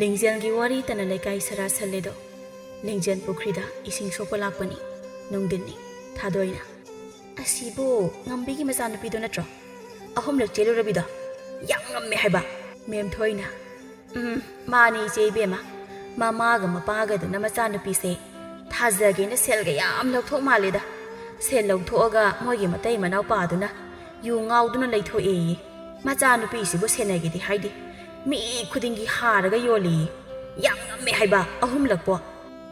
ꯂꯤꯡꯖꯦꯜꯒꯤ ꯋꯥꯔꯤ ꯇꯅ ꯂꯩꯀꯥꯏ ꯁꯔꯥ ꯁꯜꯂꯦꯗꯣ ꯂꯤꯡꯖꯦꯜ ꯄꯨꯈ꯭ꯔꯤꯗ ꯏꯁꯤꯡ ꯁꯣꯛꯄ ꯂꯥꯛꯄꯅꯤ ꯅꯨꯡꯊꯤꯟꯅꯤ ꯊꯥꯗꯣꯏꯅ ꯑꯁꯤꯕꯨ ꯉꯝꯕꯤꯒꯤ ꯃꯆꯥꯅꯨꯄꯤꯗꯣ ꯅꯠꯇ꯭ꯔꯣ ꯑꯍꯨꯝꯂꯛ ꯆꯦꯜꯂꯨꯔꯕꯤꯗꯣ ꯌꯥꯝ ꯉꯝꯃꯦ ꯍꯥꯏꯕ ꯃꯦꯝꯊꯣꯏꯅ ꯃꯥꯅꯤ ꯏꯆꯦ ꯏꯕꯦꯝꯃ ꯃꯃꯥꯒ ꯃꯄꯥꯒꯗꯨꯅ ꯃꯆꯥꯅꯨꯄꯤꯁꯦ ꯊꯥꯖꯒꯦꯅ ꯁꯦꯜꯒ ꯌꯥꯝ ꯂꯧꯊꯣꯛ ꯃꯥꯜꯂꯦꯗ ꯁꯦꯜ ꯂꯧꯊꯣꯛꯑꯒ ꯃꯣꯏꯒꯤ ꯃꯇꯩ ꯃꯅꯥꯎꯄꯥꯗꯨꯅ ꯌꯨ ꯉꯥꯎꯗꯨꯅ ꯂꯩꯊꯣꯛꯑꯦꯌꯦ ꯃꯆꯥꯅꯨꯄꯤꯁꯤꯕꯨ ꯁꯦꯟꯅꯒꯦꯗꯤ ꯍꯥꯏꯗꯦ ꯃꯤ ꯈꯨꯗꯤꯡꯒꯤ ꯍꯥꯔꯒ ꯌꯣꯜꯂꯤꯌꯦ ꯌꯥꯝ ꯉꯝꯃꯦ ꯍꯥꯏꯕ ꯑꯍꯨꯝꯂꯛꯄꯣ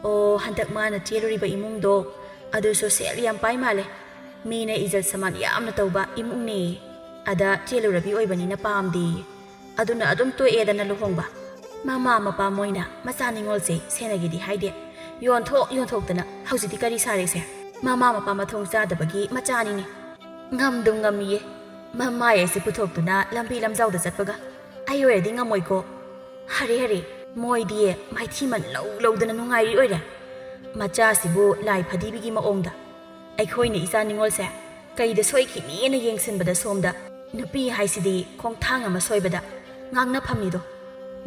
ꯑꯣ ꯍꯟꯗꯛ ꯃꯥꯅ ꯆꯦꯜꯂꯨꯔꯤꯕ ꯏꯃꯨꯡꯗꯣ ꯑꯗꯨꯁꯨ ꯁꯦꯜ ꯌꯥꯝ ꯄꯥꯏ ꯃꯥꯜꯂꯦ ꯃꯤꯅ ꯏꯖꯠ ꯁꯃꯥꯟ ꯌꯥꯝꯅ ꯇꯧꯕ ꯏꯃꯨꯡꯅꯦ ꯑꯗ ꯆꯦꯜꯂꯨꯔꯕꯤ ꯑꯣꯏꯕꯅꯤꯅ ꯄꯥꯝꯗꯦꯌꯦ ꯑꯗꯨꯅ ꯑꯗꯨꯝ ꯇꯣꯛꯑꯦꯗꯅ ꯂꯨꯍꯣꯡꯕ ꯃꯃꯥ ꯃꯄꯥ ꯃꯣꯏꯅ ꯃꯆꯥ ꯅꯤꯉꯣꯜꯁꯦ ꯁꯦꯟꯅꯒꯦꯗꯤ ꯍꯥꯏꯗꯦ ꯌꯣꯟꯊꯣꯛꯇꯅ ꯍꯧꯖꯤꯛꯇꯤ ꯀꯔꯤ ꯁꯥꯔꯦꯁꯦ ꯃꯃꯥ ꯃꯄꯥ ꯃꯊꯣꯡ ꯆꯥꯗꯕꯒꯤ ꯃꯆꯥꯅꯤꯅꯦ ꯉꯝꯗꯨꯝ ꯉꯝꯃꯤꯌꯦ ꯃꯃꯥꯏ ꯑꯁꯤ ꯄꯨꯊꯣꯛꯇꯨꯅ ꯂꯝꯕꯤ ꯂꯝꯖꯥꯎꯗ ꯆꯠꯄꯒ ꯑꯩ ꯑꯣꯏꯔꯗꯤ ꯉꯝꯃꯣꯏꯀꯣ ꯍꯔꯦ ꯃꯣꯏꯗꯤ ꯃꯥꯏꯊꯤꯃꯟ ꯂꯧꯗꯅ ꯅꯨꯡꯉꯥꯏꯔꯤ ꯑꯣꯏꯔꯦ ꯃꯆꯥꯁꯤꯕꯨ ꯂꯥꯏ ꯐꯗꯤꯕꯤꯒꯤ ꯃꯑꯣꯡꯗ ꯑꯩꯈꯣꯏꯅ ꯏꯆꯥ ꯅꯤꯉꯣꯜꯁꯦ ꯀꯩꯗ ꯁꯣꯏꯈꯤꯅꯦꯅ ꯌꯦꯡꯁꯤꯟꯕꯗ ꯁꯣꯝꯗ ꯅꯨꯄꯤ ꯍꯥꯏꯁꯤꯗꯤ ꯈꯣꯡꯊꯥꯡ ꯑꯃ ꯁꯣꯏꯕꯗ ꯉꯥꯡꯅꯐꯝꯅꯤꯗꯣ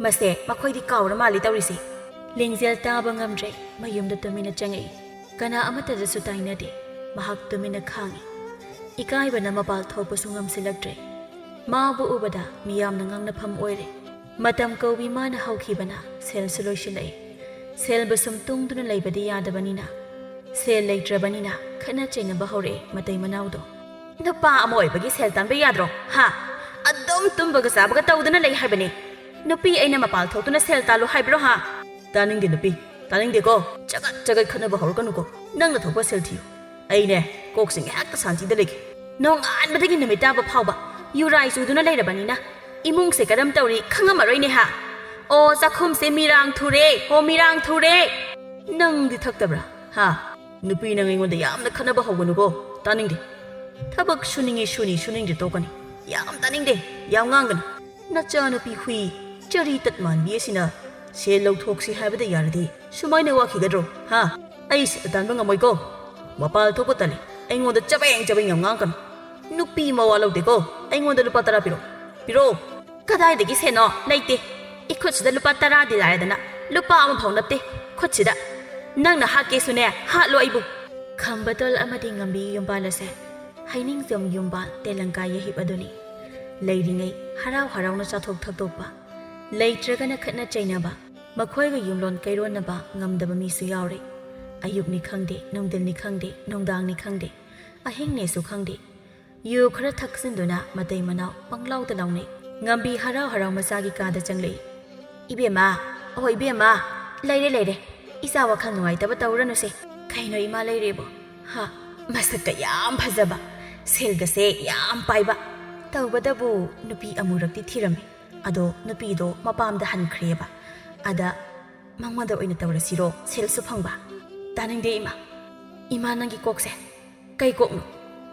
ꯃꯁꯦ ꯃꯈꯣꯏꯗꯤ ꯀꯥꯎꯔ ꯃꯥꯜꯂꯤ ꯇꯧꯔꯤꯁꯤ ꯂꯤꯡꯖꯦꯜ ꯇꯥꯕ ꯉꯝꯗ꯭ꯔꯦ ꯃꯌꯨꯝꯗ ꯇꯨꯃꯤꯟꯅ ꯆꯪꯉꯛꯏ ꯀꯅꯥ ꯑꯃꯠꯇꯗꯁꯨ ꯇꯥꯏꯅꯗꯦ ꯃꯍꯥꯛ ꯇꯨꯃꯤꯟꯅ ꯈꯥꯡꯉꯤ ꯏꯀꯥꯏꯕꯅ ꯃꯄꯥꯜ ꯊꯣꯛꯄꯁꯨ ꯉꯝꯁꯤꯜꯂꯛꯇ꯭ꯔꯦ ꯃꯥꯕꯨ ꯎꯕꯗ ꯃꯤꯌꯥꯝꯅ ꯉꯥꯡꯅꯐꯝ ꯑꯣꯏꯔꯦ ꯃꯇꯝ ꯀꯧꯕꯤ ꯃꯥꯅ ꯍꯧꯈꯤꯕꯅ ꯁꯦꯜꯁꯨ ꯂꯣꯏꯁꯤꯜꯂꯛꯏ ꯁꯦꯜꯕꯨ ꯁꯨꯝ ꯇꯨꯡꯗꯨꯅ ꯂꯩꯕꯗꯤ ꯌꯥꯗꯕꯅꯤꯅ ꯁꯦꯜ ꯂꯩꯇ꯭ꯔꯕꯅꯤꯅ ꯈꯠꯅ ꯆꯩꯅꯕ ꯍꯧꯔꯛꯑꯦ ꯃꯇꯩ ꯃꯅꯥꯎꯗꯣ ꯅꯨꯄꯥ ꯑꯃ ꯑꯣꯏꯕꯒꯤ ꯁꯦꯜ ꯇꯥꯟꯕ ꯌꯥꯗ꯭ꯔꯣ ꯍꯥ ꯑꯗꯨꯝ ꯇꯨꯝꯕꯒ ꯆꯥꯕꯒ ꯇꯧꯗꯨꯅ ꯂꯩ ꯍꯥꯏꯕꯅꯤ ꯅꯨꯄꯤ ꯑꯩꯅ ꯃꯄꯥꯜ ꯊꯣꯛꯇꯨꯅ ꯁꯦꯜ ꯇꯥꯜꯂꯨ ꯍꯥꯏꯕ꯭ꯔꯣ ꯍꯥ ꯇꯥꯅꯤꯡꯗꯦ ꯅꯨꯄꯤ ꯇꯥꯅꯤꯡꯗꯦꯀꯣ ꯆꯒꯠ ꯈꯠꯅꯕ ꯍꯧꯔꯛꯀꯅꯨꯀꯣ ꯅꯪꯅ ꯊꯣꯛꯄ ꯁꯦꯜ ꯊꯤꯌꯨ ꯑꯩꯅꯦ ꯀꯣꯛꯁꯤ ꯉꯥꯛꯇ ꯁꯥꯟꯇꯤꯗ ꯂꯩꯒꯦ ꯅꯣꯡꯉꯥꯟꯕꯗꯒꯤ ꯅꯨꯃꯤꯠ ꯇꯥꯕ ꯐꯥꯎꯕ ꯌꯨꯔꯥꯏ ꯆꯨꯗꯨꯅ ꯂꯩꯔꯕꯅꯤꯅ ꯏꯃꯨꯡꯁꯦ ꯀꯔꯝ ꯇꯧꯔꯤ ꯈꯪꯉꯝꯃꯔꯣꯏꯅꯦ ꯍꯥ ꯑꯣ ꯆꯥꯛꯈꯨꯝꯁꯦ ꯃꯤꯔꯥꯡ ꯊꯨꯔꯦ ꯍꯣ ꯃꯤꯔꯥꯡ ꯊꯨꯔꯦ ꯅꯪꯗꯤ ꯊꯛꯇꯕ꯭ꯔꯥ ꯍꯥ ꯅꯨꯄꯤ ꯅꯪ ꯑꯩꯉꯣꯟꯗ ꯌꯥꯝꯅ ꯈꯠꯅꯕ ꯍꯧꯒꯅꯨꯀꯣ ꯇꯥꯅꯤꯡꯗꯦ ꯊꯕꯛ ꯁꯨꯅꯤꯡꯉꯤ ꯁꯨꯅꯤꯡꯗ꯭ꯔꯦ ꯇꯣꯛꯀꯅꯤ ꯌꯥꯝ ꯇꯥꯅꯤꯡꯗꯦ ꯌꯥꯝ ꯉꯥꯡꯒꯅꯨ ꯅꯆꯥꯅꯨꯄꯤ ꯍꯨꯏ ꯆꯔꯤ ꯇꯠ ꯃꯥꯟꯕꯤ ꯑꯁꯤꯅ ꯁꯦꯜ ꯂꯧꯊꯣꯛꯁꯤ ꯍꯥꯏꯕꯗ ꯌꯥꯔꯗꯤ ꯁꯨꯃꯥꯏꯅ ꯋꯥꯈꯤꯒꯗ꯭ꯔꯣ ꯍꯥ ꯑꯩ ꯁꯦꯜ ꯇꯥꯟꯕ ꯉꯝꯃꯣꯏꯀꯣ ꯃꯄꯥꯜ ꯊꯣꯛꯄ ꯇꯜꯂꯤ ꯑꯩꯉꯣꯟꯗ ꯆꯕꯦꯡ ꯌꯥꯝ ꯉꯥꯡꯒꯅꯨ ꯅꯨꯄꯤ ꯃꯋꯥ ꯂꯧꯗꯦꯀꯣ ꯑꯩꯉꯣꯟꯗ ꯂꯨꯄꯥ 10 ꯄꯤꯔꯛꯑꯣ ꯀꯗꯥꯏꯗꯒꯤ ꯁꯦꯅꯣ ꯂꯩꯇꯦ ꯏꯈꯨꯠꯁꯤꯗ ꯂꯨꯄꯥ 10ꯗꯤ ꯂꯥꯏꯔꯗꯅ ꯂꯨꯄꯥ ꯑꯃꯐꯥꯎ ꯅꯞꯇꯦ ꯈꯨꯠꯁꯤꯗ ꯅꯪꯅ ꯍꯥꯠꯀꯦꯁꯨꯅꯦ ꯍꯥꯠꯂꯣ ꯑꯩꯕꯨ ꯈꯝꯕꯇꯣꯜ ꯑꯃꯗꯤ ꯉꯝꯕꯤ ꯌꯨꯝꯕꯥꯜ ꯑꯁꯦ ꯍꯩꯅꯤꯡꯖꯝ ꯌꯨꯝꯕꯥꯜ ꯇꯦꯂꯪꯀꯥ ꯌꯦꯍꯤꯞ ꯑꯗꯨꯅꯤ ꯂꯩꯔꯤꯉꯩ ꯍꯔꯥꯎꯅ ꯆꯥꯊꯣꯛ ꯊꯛꯇꯣꯛꯄ ꯂꯩꯇ꯭ꯔꯒꯅ ꯈꯠꯅ ꯆꯩꯅꯕ ꯃꯈꯣꯏꯒ ꯌꯨꯝꯂꯣꯟ ꯀꯩꯔꯣꯟꯅꯕ ꯉꯝꯗꯕ ꯃꯤꯁꯨ ꯌꯥꯎꯔꯦ ꯑꯌꯨꯛꯅꯤ ꯈꯪꯗꯦ ꯅꯨꯡꯊꯤꯜꯅꯤ ꯈꯪꯗꯦ ꯅꯨꯡꯗꯥꯡꯅꯤ ꯈꯪꯗꯦ ꯑꯍꯤꯡꯅꯦꯁꯨ ꯈꯪꯗꯦ ꯌꯨ ꯈꯔ ꯊꯛꯆꯤꯟꯗꯨꯅ ꯃꯇꯩ ꯃꯅꯥꯎ ꯄꯪꯂꯥꯎꯗ ꯂꯥꯎꯅꯩ ꯉꯝꯕꯤ ꯍꯔꯥꯎ ꯃꯆꯥꯒꯤ ꯀꯥꯗ ꯆꯪꯂꯛꯏ ꯏꯕꯦꯝꯃ ꯑꯍꯣ ꯏꯕꯦꯝꯃ ꯂꯩꯔꯦ ꯏꯆꯥ ꯋꯥꯈꯜ ꯅꯨꯡꯉꯥꯏꯇꯕ ꯇꯧꯔꯅꯨꯁꯦ ꯀꯩꯅꯣ ꯏꯃꯥ ꯂꯩꯔꯦꯕꯣ ꯍꯥ ꯃꯁꯛꯀ ꯌꯥꯝ ꯐꯖꯕ ꯁꯦꯜꯒꯁꯦ ꯌꯥꯝ ꯄꯥꯏꯕ ꯇꯧꯕꯗꯕꯨ ꯅꯨꯄꯤ ꯑꯃꯨꯔꯛꯇꯤ ꯊꯤꯔꯝꯃꯤ ꯑꯗꯣ ꯅꯨꯄꯤꯗꯣ ꯃꯄꯥꯝꯗ ꯍꯟꯈ꯭ꯔꯦꯕ ꯑꯗ ꯃꯉꯣꯟꯗ ꯑꯣꯏꯅ ꯇꯧꯔꯁꯤꯔꯣ ꯁꯦꯜꯁꯨ ꯐꯪꯕ ꯇꯥꯅꯤꯡꯗꯦ ꯏꯃꯥ ꯅꯪꯒꯤ ꯀꯣꯛꯁꯦ ꯀꯩ ꯀꯣꯛꯅꯣ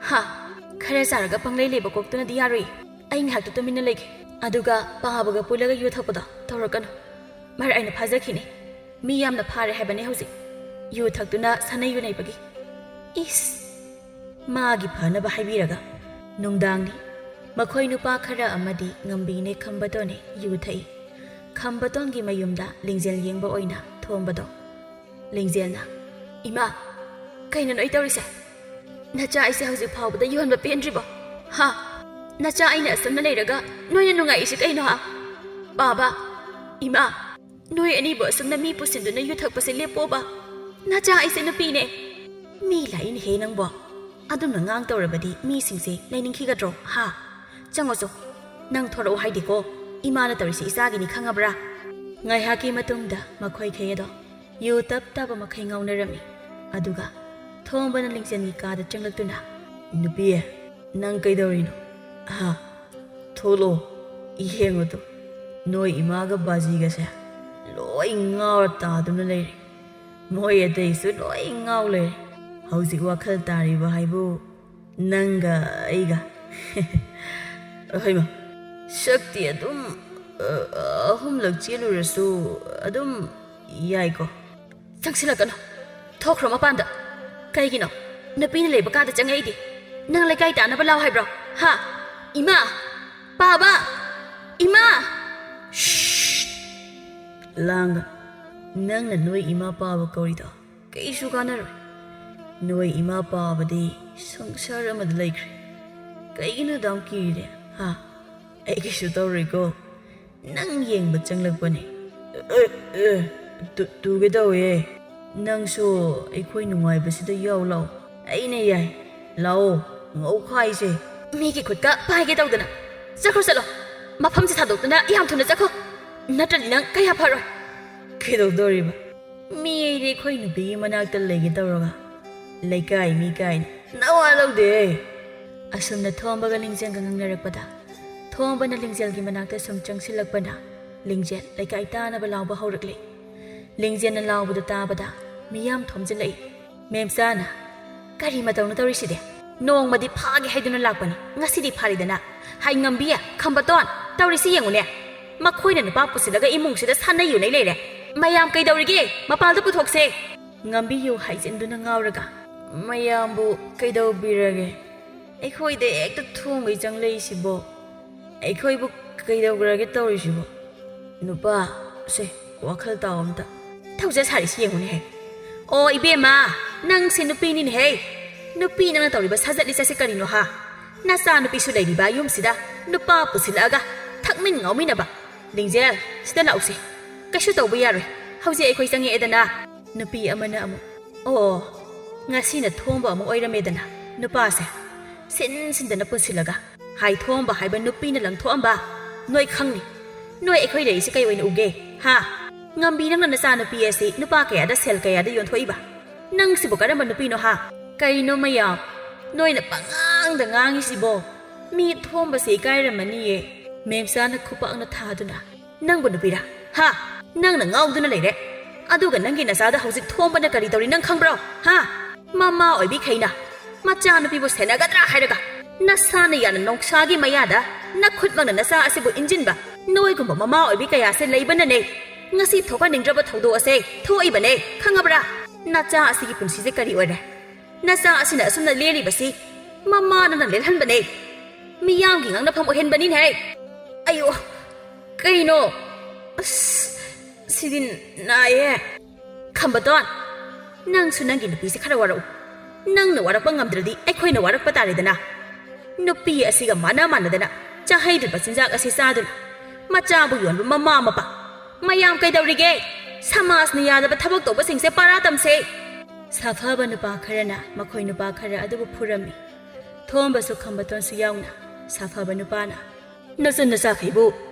ꯍꯥ ꯈꯔ ꯆꯥꯔꯒ ꯄꯪꯂꯩ ꯂꯩꯕ ꯀꯣꯛꯇꯨꯅꯗꯤ ꯌꯥꯔꯣꯏ ꯑꯩ ꯉꯥꯏꯍꯥꯛꯇ ꯇꯨꯃꯤꯟꯅ ꯂꯩꯒꯦ ꯑꯗꯨꯒ ꯄꯥꯕꯒ ꯄꯨꯜꯂꯒ ꯌꯨ ꯊꯛꯄꯗꯣ ꯇꯧꯔꯛꯀꯅꯨ ꯃꯔ ꯑꯩꯅ ꯐꯥꯖꯈꯤꯅꯤ ꯃꯤ ꯌꯥꯝꯅ ꯐꯥꯔꯦ ꯍꯥꯏꯕꯅꯦ ꯍꯧꯖꯤꯛ ꯌꯨ ꯊꯛꯇꯨꯅ ꯁꯥꯟꯅꯩ ꯌꯨꯅꯩꯕꯒꯤ ꯏꯁ ꯃꯥꯒꯤ ꯐꯅꯕ ꯍꯥꯏꯕꯤꯔꯒ ꯅꯨꯡꯗꯥꯡꯅꯤ ꯃꯈꯣꯏ ꯅꯨꯄꯥ ꯈꯔ ꯑꯃꯗꯤ ꯉꯝꯕꯤꯅꯦ ꯈꯝꯕꯇꯣꯟꯅꯦ ꯌꯨ ꯊꯛꯏ ꯈꯝꯕꯇꯣꯟꯒꯤ ꯃꯌꯨꯝꯗ ꯂꯤꯡꯖꯦꯜ ꯌꯦꯡꯕ ꯑꯣꯏꯅ ꯊꯣꯡꯕꯗꯣ ꯂꯤꯡꯖꯦꯜꯅ ꯏꯃꯥ ꯀꯩꯅꯣ ꯑꯩ ꯇꯧꯔꯤꯁꯦ ꯅꯆꯥ ꯑꯩꯁꯦ ꯍꯧꯖꯤꯛ ꯐꯥꯎꯕꯗ ꯌꯨꯍꯟꯕ ꯄꯦꯟꯗ꯭ꯔꯤꯕꯣ ꯍꯥ ꯅꯆꯥ ꯑꯩꯅ ꯑꯁꯨꯝꯅ ꯂꯩꯔꯒ ꯅꯣꯏꯅ ꯅꯨꯡꯉꯥꯏꯏꯁꯤ ꯀꯩꯅꯣ ꯍꯥ ꯕꯥꯕꯥ ꯏꯃꯥ ꯅꯣꯏ ꯑꯅꯤꯕꯨ ꯑꯁꯨꯝꯅ ꯃꯤ ꯄꯨꯁꯤꯟꯗꯨꯅ ꯌꯨ ꯊꯛꯄꯁꯦ ꯂꯦꯞꯄꯣꯕ ꯅꯆꯥ ꯑꯩꯁꯦ ꯅꯨꯄꯤꯅꯦ ꯃꯤ ꯂꯥꯛꯏꯅꯦꯍꯦ ꯅꯪꯕꯣ ꯑꯗꯨꯝꯅ ꯉꯥꯡ ꯇꯧꯔꯕꯗꯤ ꯃꯤꯁꯤꯡꯁꯦ ꯂꯩꯅꯤꯡꯈꯤꯒꯗ꯭ꯔꯣ ꯍꯥ ꯆꯪꯉꯣ ꯅꯪ ꯊꯣꯔꯛꯑꯣ ꯍꯥꯏꯗꯤꯀꯣ ꯏꯃꯥꯅ ꯇꯧꯔꯤꯁꯤ ꯏꯆꯥꯒꯤꯅꯤ ꯈꯪꯉꯕ꯭ꯔꯥ ꯉꯥꯏꯍꯥꯛꯀꯤ ꯃꯇꯨꯡꯗ ꯃꯈꯣꯏꯈꯩ ꯑꯗꯣ ꯌꯨ ꯇꯞ ꯃꯈꯩ ꯉꯥꯎꯅꯔꯝꯃꯤ ꯑꯗꯨꯒ ꯊꯣꯡꯕꯅ ꯂꯤꯡꯖꯦꯜꯒꯤ ꯀꯥꯗ ꯆꯪꯂꯛꯇꯨꯅ ꯅꯨꯄꯤ ꯅꯪ ꯀꯩꯗꯧꯔꯤꯅꯣ ꯍꯥ ꯊꯣꯛꯂꯛꯑꯣ ꯌꯦꯡꯉꯨꯇꯣ ꯅꯣꯏ ꯏꯃꯥꯒ ꯕꯥꯖꯤꯒꯁꯦ ꯂꯣꯏ ꯉꯥꯎꯔ ꯇꯥꯗꯨꯅ ꯂꯩꯔꯦ ꯃꯣꯏ ꯑꯇꯩꯁꯨ ꯂꯣꯏ ꯉꯥꯎ ꯂꯩꯔꯦ ꯍꯧꯖꯤꯛ ꯋꯥꯈꯜ ꯇꯥꯔꯤꯕ ꯍꯥꯏꯕꯨ ꯅꯪꯒ ꯑꯩꯒ ꯍꯩꯃ ꯁꯛꯇꯤ ꯑꯗꯨꯝ ꯑꯍꯨꯝꯂꯛ ꯆꯦꯜꯂꯨꯔꯁꯨ ꯑꯗꯨꯝ ꯌꯥꯏꯀꯣ ꯆꯪꯁꯤꯜꯂꯛꯀꯅꯨ ꯊꯣꯛꯈ꯭ꯔꯣ ꯃꯄꯥꯟꯗ ꯀꯩꯒꯤꯅꯣ ꯅꯨꯄꯤꯅ ꯂꯩꯕ ꯀꯥꯗ ꯆꯪꯉꯛꯏꯗꯤ ꯅꯪ ꯂꯩꯀꯥꯏ ꯇꯥꯅꯕ ꯂꯥꯎ ꯍꯥꯏꯕ꯭ꯔꯣ ꯍꯥ ꯏꯃꯥ ꯄꯥꯕ ꯏꯃꯥ ꯂꯥꯡꯒ ꯅꯪꯅ ꯅꯣꯏ ꯏꯃꯥ ꯄꯥꯕ ꯀꯧꯔꯤꯗꯣ ꯀꯩꯁꯨ ꯀꯥꯟꯅꯔꯣꯏ ꯅꯣꯏ ꯏꯃꯥ ꯄꯥꯕꯗꯤ ꯁꯪꯁꯥꯔ ꯑꯃꯗ ꯂꯩꯈ꯭ꯔꯦ ꯀꯩꯒꯤꯅꯣ ꯗꯥꯎ ꯀꯤꯔꯤꯅꯦ ꯍꯥ ꯑꯩ ꯀꯩꯁꯨ ꯇꯧꯔꯣꯏꯀꯣ ꯅꯪ ꯌꯦꯡꯕ ꯆꯪꯂꯛꯄꯅꯦ ꯇꯨꯒꯦ ꯇꯧꯋꯦ ꯅꯪꯁꯨ ꯑꯩꯈꯣꯏ ꯅꯨꯡꯉꯥꯏꯕꯁꯤꯗ ꯌꯥꯎ ꯂꯥꯎ ꯑꯩꯅ ꯌꯥꯏ ꯂꯥꯛꯑꯣ ꯉꯧꯈꯥꯏꯁꯦ ꯃꯤꯒꯤ ꯈꯨꯠꯀ ꯄꯥꯏꯒꯦ ꯇꯧꯗꯅ ꯆꯠꯈ꯭ꯔꯣ ꯃꯐꯝꯁꯦ ꯊꯥꯗꯣꯛꯇꯨꯅ ꯌꯥꯝ ꯊꯨꯅ ꯆꯠꯈꯣ ꯅꯠꯇ꯭ꯔꯗꯤ ꯅꯪ ꯀꯌꯥ ꯐꯔꯣꯏ ꯀꯩꯗꯧꯗꯣꯔꯤꯕ ꯃꯤ ꯑꯩꯗꯤ ꯑꯩꯈꯣꯏ ꯅꯨꯄꯤꯒꯤ ꯃꯅꯥꯛꯇ ꯂꯩꯒꯦ ꯇꯧꯔꯒ ꯂꯩꯀꯥꯏ ꯃꯤ ꯀꯥꯏꯅ ꯅꯋꯥ ꯂꯧꯗꯦ ꯑꯁꯨꯝꯅ ꯊꯣꯝꯕꯒ ꯂꯤꯡꯖꯦꯜꯒ ꯉꯪꯅꯔꯛꯄꯗ ꯊꯣꯝꯕꯅ ꯂꯤꯡꯖꯦꯜꯒꯤ ꯃꯅꯥꯛꯇ ꯁꯨꯝ ꯆꯪꯁꯤꯜꯂꯛꯄꯅ ꯂꯤꯡꯖꯦꯜ ꯂꯩꯀꯥꯏ ꯇꯥꯅꯕ ꯂꯥꯎꯕ ꯍꯧꯔꯛꯂꯤ ꯂꯤꯡꯖꯦꯜꯅ ꯂꯥꯎꯕꯗ ꯇꯥꯕꯗ ꯃꯤꯌꯥꯝ ꯊꯣꯝꯖꯤꯜꯂꯛꯏ ꯃꯦꯝꯆꯥꯅ ꯀꯔꯤ ꯃꯇꯧꯅ ꯇꯧꯔꯤꯁꯤꯗꯤ ꯅꯣꯡꯃꯗꯤ ꯐꯥꯒꯦ ꯍꯥꯏꯗꯨꯅ ꯂꯥꯛꯄꯅꯤ ꯉꯁꯤꯗꯤ ꯐꯥꯔꯤꯗꯅ ꯍꯥꯏ ꯉꯝꯕꯤ ꯈꯝꯕꯇꯣꯟ ꯇꯧꯔꯤꯁꯤ ꯌꯦꯡꯉꯨꯅꯦ ꯃꯈꯣꯏꯅ ꯅꯨꯄꯥ ꯄꯨꯁꯤꯜꯂꯒ ꯏꯃꯨꯡꯁꯤꯗ ꯁꯥꯟꯅ ꯌꯨꯅꯩ ꯂꯩꯔꯦ ꯃꯌꯥꯝ ꯀꯩꯗꯧꯔꯤꯒꯦ ꯃꯄꯥꯟꯗ ꯄꯨꯊꯣꯛꯁꯦ ꯉꯝꯕꯤꯌꯨ ꯍꯥꯏꯖꯤꯟꯗꯨꯅ ꯉꯥꯎꯔꯒ ꯃꯌꯥꯝꯕꯨ ꯀꯩꯗꯧꯕꯤꯔꯒꯦ ꯑꯩꯈꯣꯏꯗ ꯍꯦꯛꯇ ꯊꯣꯡꯒꯩ ꯆꯪꯂꯛꯏꯁꯤꯕꯣ ꯑꯩꯈꯣꯏꯕꯨ ꯀꯩꯗꯧꯈ꯭ꯔꯒꯦ ꯇꯧꯔꯤꯁꯤꯕꯣ ꯅꯨꯄꯥ ꯁꯦ ꯋꯥꯈꯜ ꯇꯥꯎ ꯑꯝꯇ ꯊꯧꯖ ꯁꯥꯔꯤꯁꯤ ꯌꯦꯡꯉꯨꯅꯦꯍꯦ ꯑꯣ ꯏꯕꯦꯝꯃ ꯅꯪꯁꯦ ꯅꯨꯄꯤꯅꯤꯅꯦꯍꯦ ꯅꯨꯄꯤ ꯅꯪꯅ ꯇꯧꯔꯤꯕ ꯁꯥꯖꯠ ꯂꯤꯆꯠꯁꯦ ꯀꯔꯤꯅꯣ ꯍꯥ ꯅꯆꯥ ꯅꯨꯄꯤꯁꯨ ꯂꯩꯔꯤꯕ ꯌꯨꯝꯁꯤꯗ ꯅꯨꯄꯥ ꯄꯨꯁꯤꯜꯂꯛꯑꯒ ꯊꯛꯃꯤꯟ ꯉꯥꯎꯃꯤꯟꯅꯕ ꯂꯤꯡꯖꯦꯜ ꯁꯤꯗ ꯂꯥꯛꯎꯁꯦ ꯀꯩꯁꯨ ꯇꯧꯕ ꯌꯥꯔꯣꯏ ꯍꯧꯖꯤꯛ ꯑꯩꯈꯣꯏ ꯆꯪꯉꯛꯑꯦꯗꯅ ꯅꯨꯄꯤ ꯑꯃꯅ ꯑꯃꯨꯛ ꯑꯣ ꯉꯁꯤꯅ ꯊꯣꯡꯕ ꯑꯃ ꯑꯣꯏꯔꯝꯃꯦꯗꯅ ꯅꯨꯄꯥꯁꯦ ꯁꯤꯟꯗꯅ ꯄꯨꯟꯁꯤꯜꯂꯒ ꯍꯥꯏ ꯊꯣꯡꯕ ꯍꯥꯏꯕ ꯅꯨꯄꯤꯅ ꯂꯪꯊꯣꯛꯑꯝꯕ ꯅꯣꯏ ꯈꯪꯅꯤ ꯅꯣꯏ ꯑꯩꯈꯣꯏ ꯂꯩꯔꯤꯁꯤ ꯀꯩ ꯑꯣꯏꯅ ꯎꯒꯦ ꯍꯥ ꯉꯝꯕꯤ ꯅꯪꯅ ꯅꯆꯥ ꯅꯨꯄꯤ ꯑꯁꯤ ꯅꯨꯄꯥ ꯀꯌꯥꯗ ꯁꯦꯜ ꯀꯌꯥꯗ ꯌꯣꯟꯊꯣꯛꯏꯕ ꯅꯪꯁꯤꯕꯨ ꯀꯔꯝꯕ ꯅꯨꯄꯤꯅꯣ ꯍꯥ ꯀꯩꯅꯣ ꯃꯌꯥꯝ ꯅꯣꯏꯅ ꯄꯉꯥꯡꯗ ꯉꯥꯡꯉꯤꯁꯤꯕꯣ ꯃꯤ ꯊꯣꯡꯕꯁꯦ ꯏꯀꯥꯏꯔꯝꯃꯅꯤꯌꯦ ꯃꯦꯝꯆꯥꯅ ꯈꯨꯄꯥꯛꯅ ꯊꯥꯗꯨꯅ ꯅꯪꯕꯨ ꯅꯨꯄꯤꯔꯥ ꯍꯥ ꯅꯪꯅ ꯉꯥꯎꯗꯨꯅ ꯂꯩꯔꯦ ꯑꯗꯨꯒ ꯅꯪꯒꯤ ꯅꯆꯥꯗ ꯍꯧꯖꯤꯛ ꯊꯣꯡꯕꯅ ꯀꯔꯤ ꯇꯧꯔꯤ ꯅꯪ ꯈꯪꯕ꯭ꯔꯣ ꯍꯥ ꯃꯃꯥ ꯑꯣꯏꯕꯤꯈꯩꯅ ꯃꯆꯥꯅꯨꯄꯤꯕꯨ ꯁꯦꯟꯅꯒꯗ꯭ꯔꯥ ꯍꯥꯏꯔꯒ ꯅꯁꯥꯅ ꯌꯥꯅ ꯅꯣꯡꯁꯥꯒꯤ ꯃꯌꯥꯗ ꯅꯈꯨꯠꯃꯛꯅ ꯅꯆꯥ ꯑꯁꯤꯕꯨ ꯏꯟꯖꯤꯟꯕ ꯅꯣꯏꯒꯨꯝꯕ ꯃꯃꯥ ꯑꯣꯏꯕꯤ ꯀꯌꯥꯁꯦ ꯂꯩꯕꯅꯅꯦ ꯉꯁꯤ ꯊꯣꯛꯍꯟꯅꯤꯡꯗ꯭ꯔꯕ ꯊꯧꯗꯣꯛ ꯑꯁꯦ ꯊꯣꯛꯏꯕꯅꯦ ꯈꯪꯉꯕ꯭ꯔꯥ ꯅꯆꯥ ꯑꯁꯤꯒꯤ ꯄꯨꯟꯁꯤꯁꯦ ꯀꯔꯤ ꯑꯣꯏꯔꯦ ꯅꯆꯥ ꯑꯁꯤꯅ ꯑꯁꯨꯝꯅ ꯂꯦꯜꯂꯤꯕꯁꯤ ꯃꯃꯥꯅ ꯂꯦꯜꯍꯟꯕꯅꯦ ꯃꯤꯌꯥꯝꯒꯤ ꯉꯥꯡꯅꯐꯝ ꯑꯣꯏꯍꯟꯕꯅꯤꯅꯦ ꯑꯌꯣ ꯀꯩꯅꯣ ꯑꯁ ꯁꯤꯗꯤ ꯅꯥꯏꯌꯦ ꯈꯝꯕꯇꯣꯟ ꯅꯪꯁꯨ ꯅꯪꯒꯤ ꯅꯨꯄꯤꯁꯦ ꯈꯔ ꯋꯥꯔꯛꯎ ꯅꯪꯅ ꯋꯥꯔꯛꯄ ꯉꯝꯗ꯭ꯔꯗꯤ ꯑꯩꯈꯣꯏꯅ ꯋꯥꯔꯛꯄ ꯇꯥꯔꯦꯗꯅ ꯅꯨꯄꯤ ꯑꯁꯤꯒ ꯃꯥꯟꯅꯗꯅ ꯆꯥꯍꯩꯗ꯭ꯔꯤꯕ ꯆꯤꯟꯖꯥꯛ ꯑꯁꯤ ꯆꯥꯗꯨꯅ ꯃꯆꯥꯕꯨ ꯌꯣꯟꯕ ꯃꯃꯥ ꯃꯄꯥ ꯃꯌꯥꯝ ꯀꯩꯗꯧꯔꯤꯒꯦ ꯁꯃꯥꯖꯅ ꯌꯥꯗꯕ ꯊꯕꯛ ꯇꯧꯕꯁꯤꯡꯁꯦ ꯄꯥꯔꯥ ꯇꯝꯁꯦ ꯁꯥꯐꯕ ꯅꯨꯄꯥ ꯈꯔꯅ ꯃꯈꯣꯏ ꯅꯨꯄꯥ ꯈꯔ ꯑꯗꯨꯕꯨ ꯐꯨꯔꯝꯃꯤ ꯊꯣꯝꯕꯁꯨ ꯈꯝꯕꯇꯣꯟꯁꯨ ꯌꯥꯎꯅ ꯁꯥꯐꯕ ꯅꯨꯄꯥꯅ ꯅꯆꯟ ꯅꯆꯥꯈꯩꯕꯨ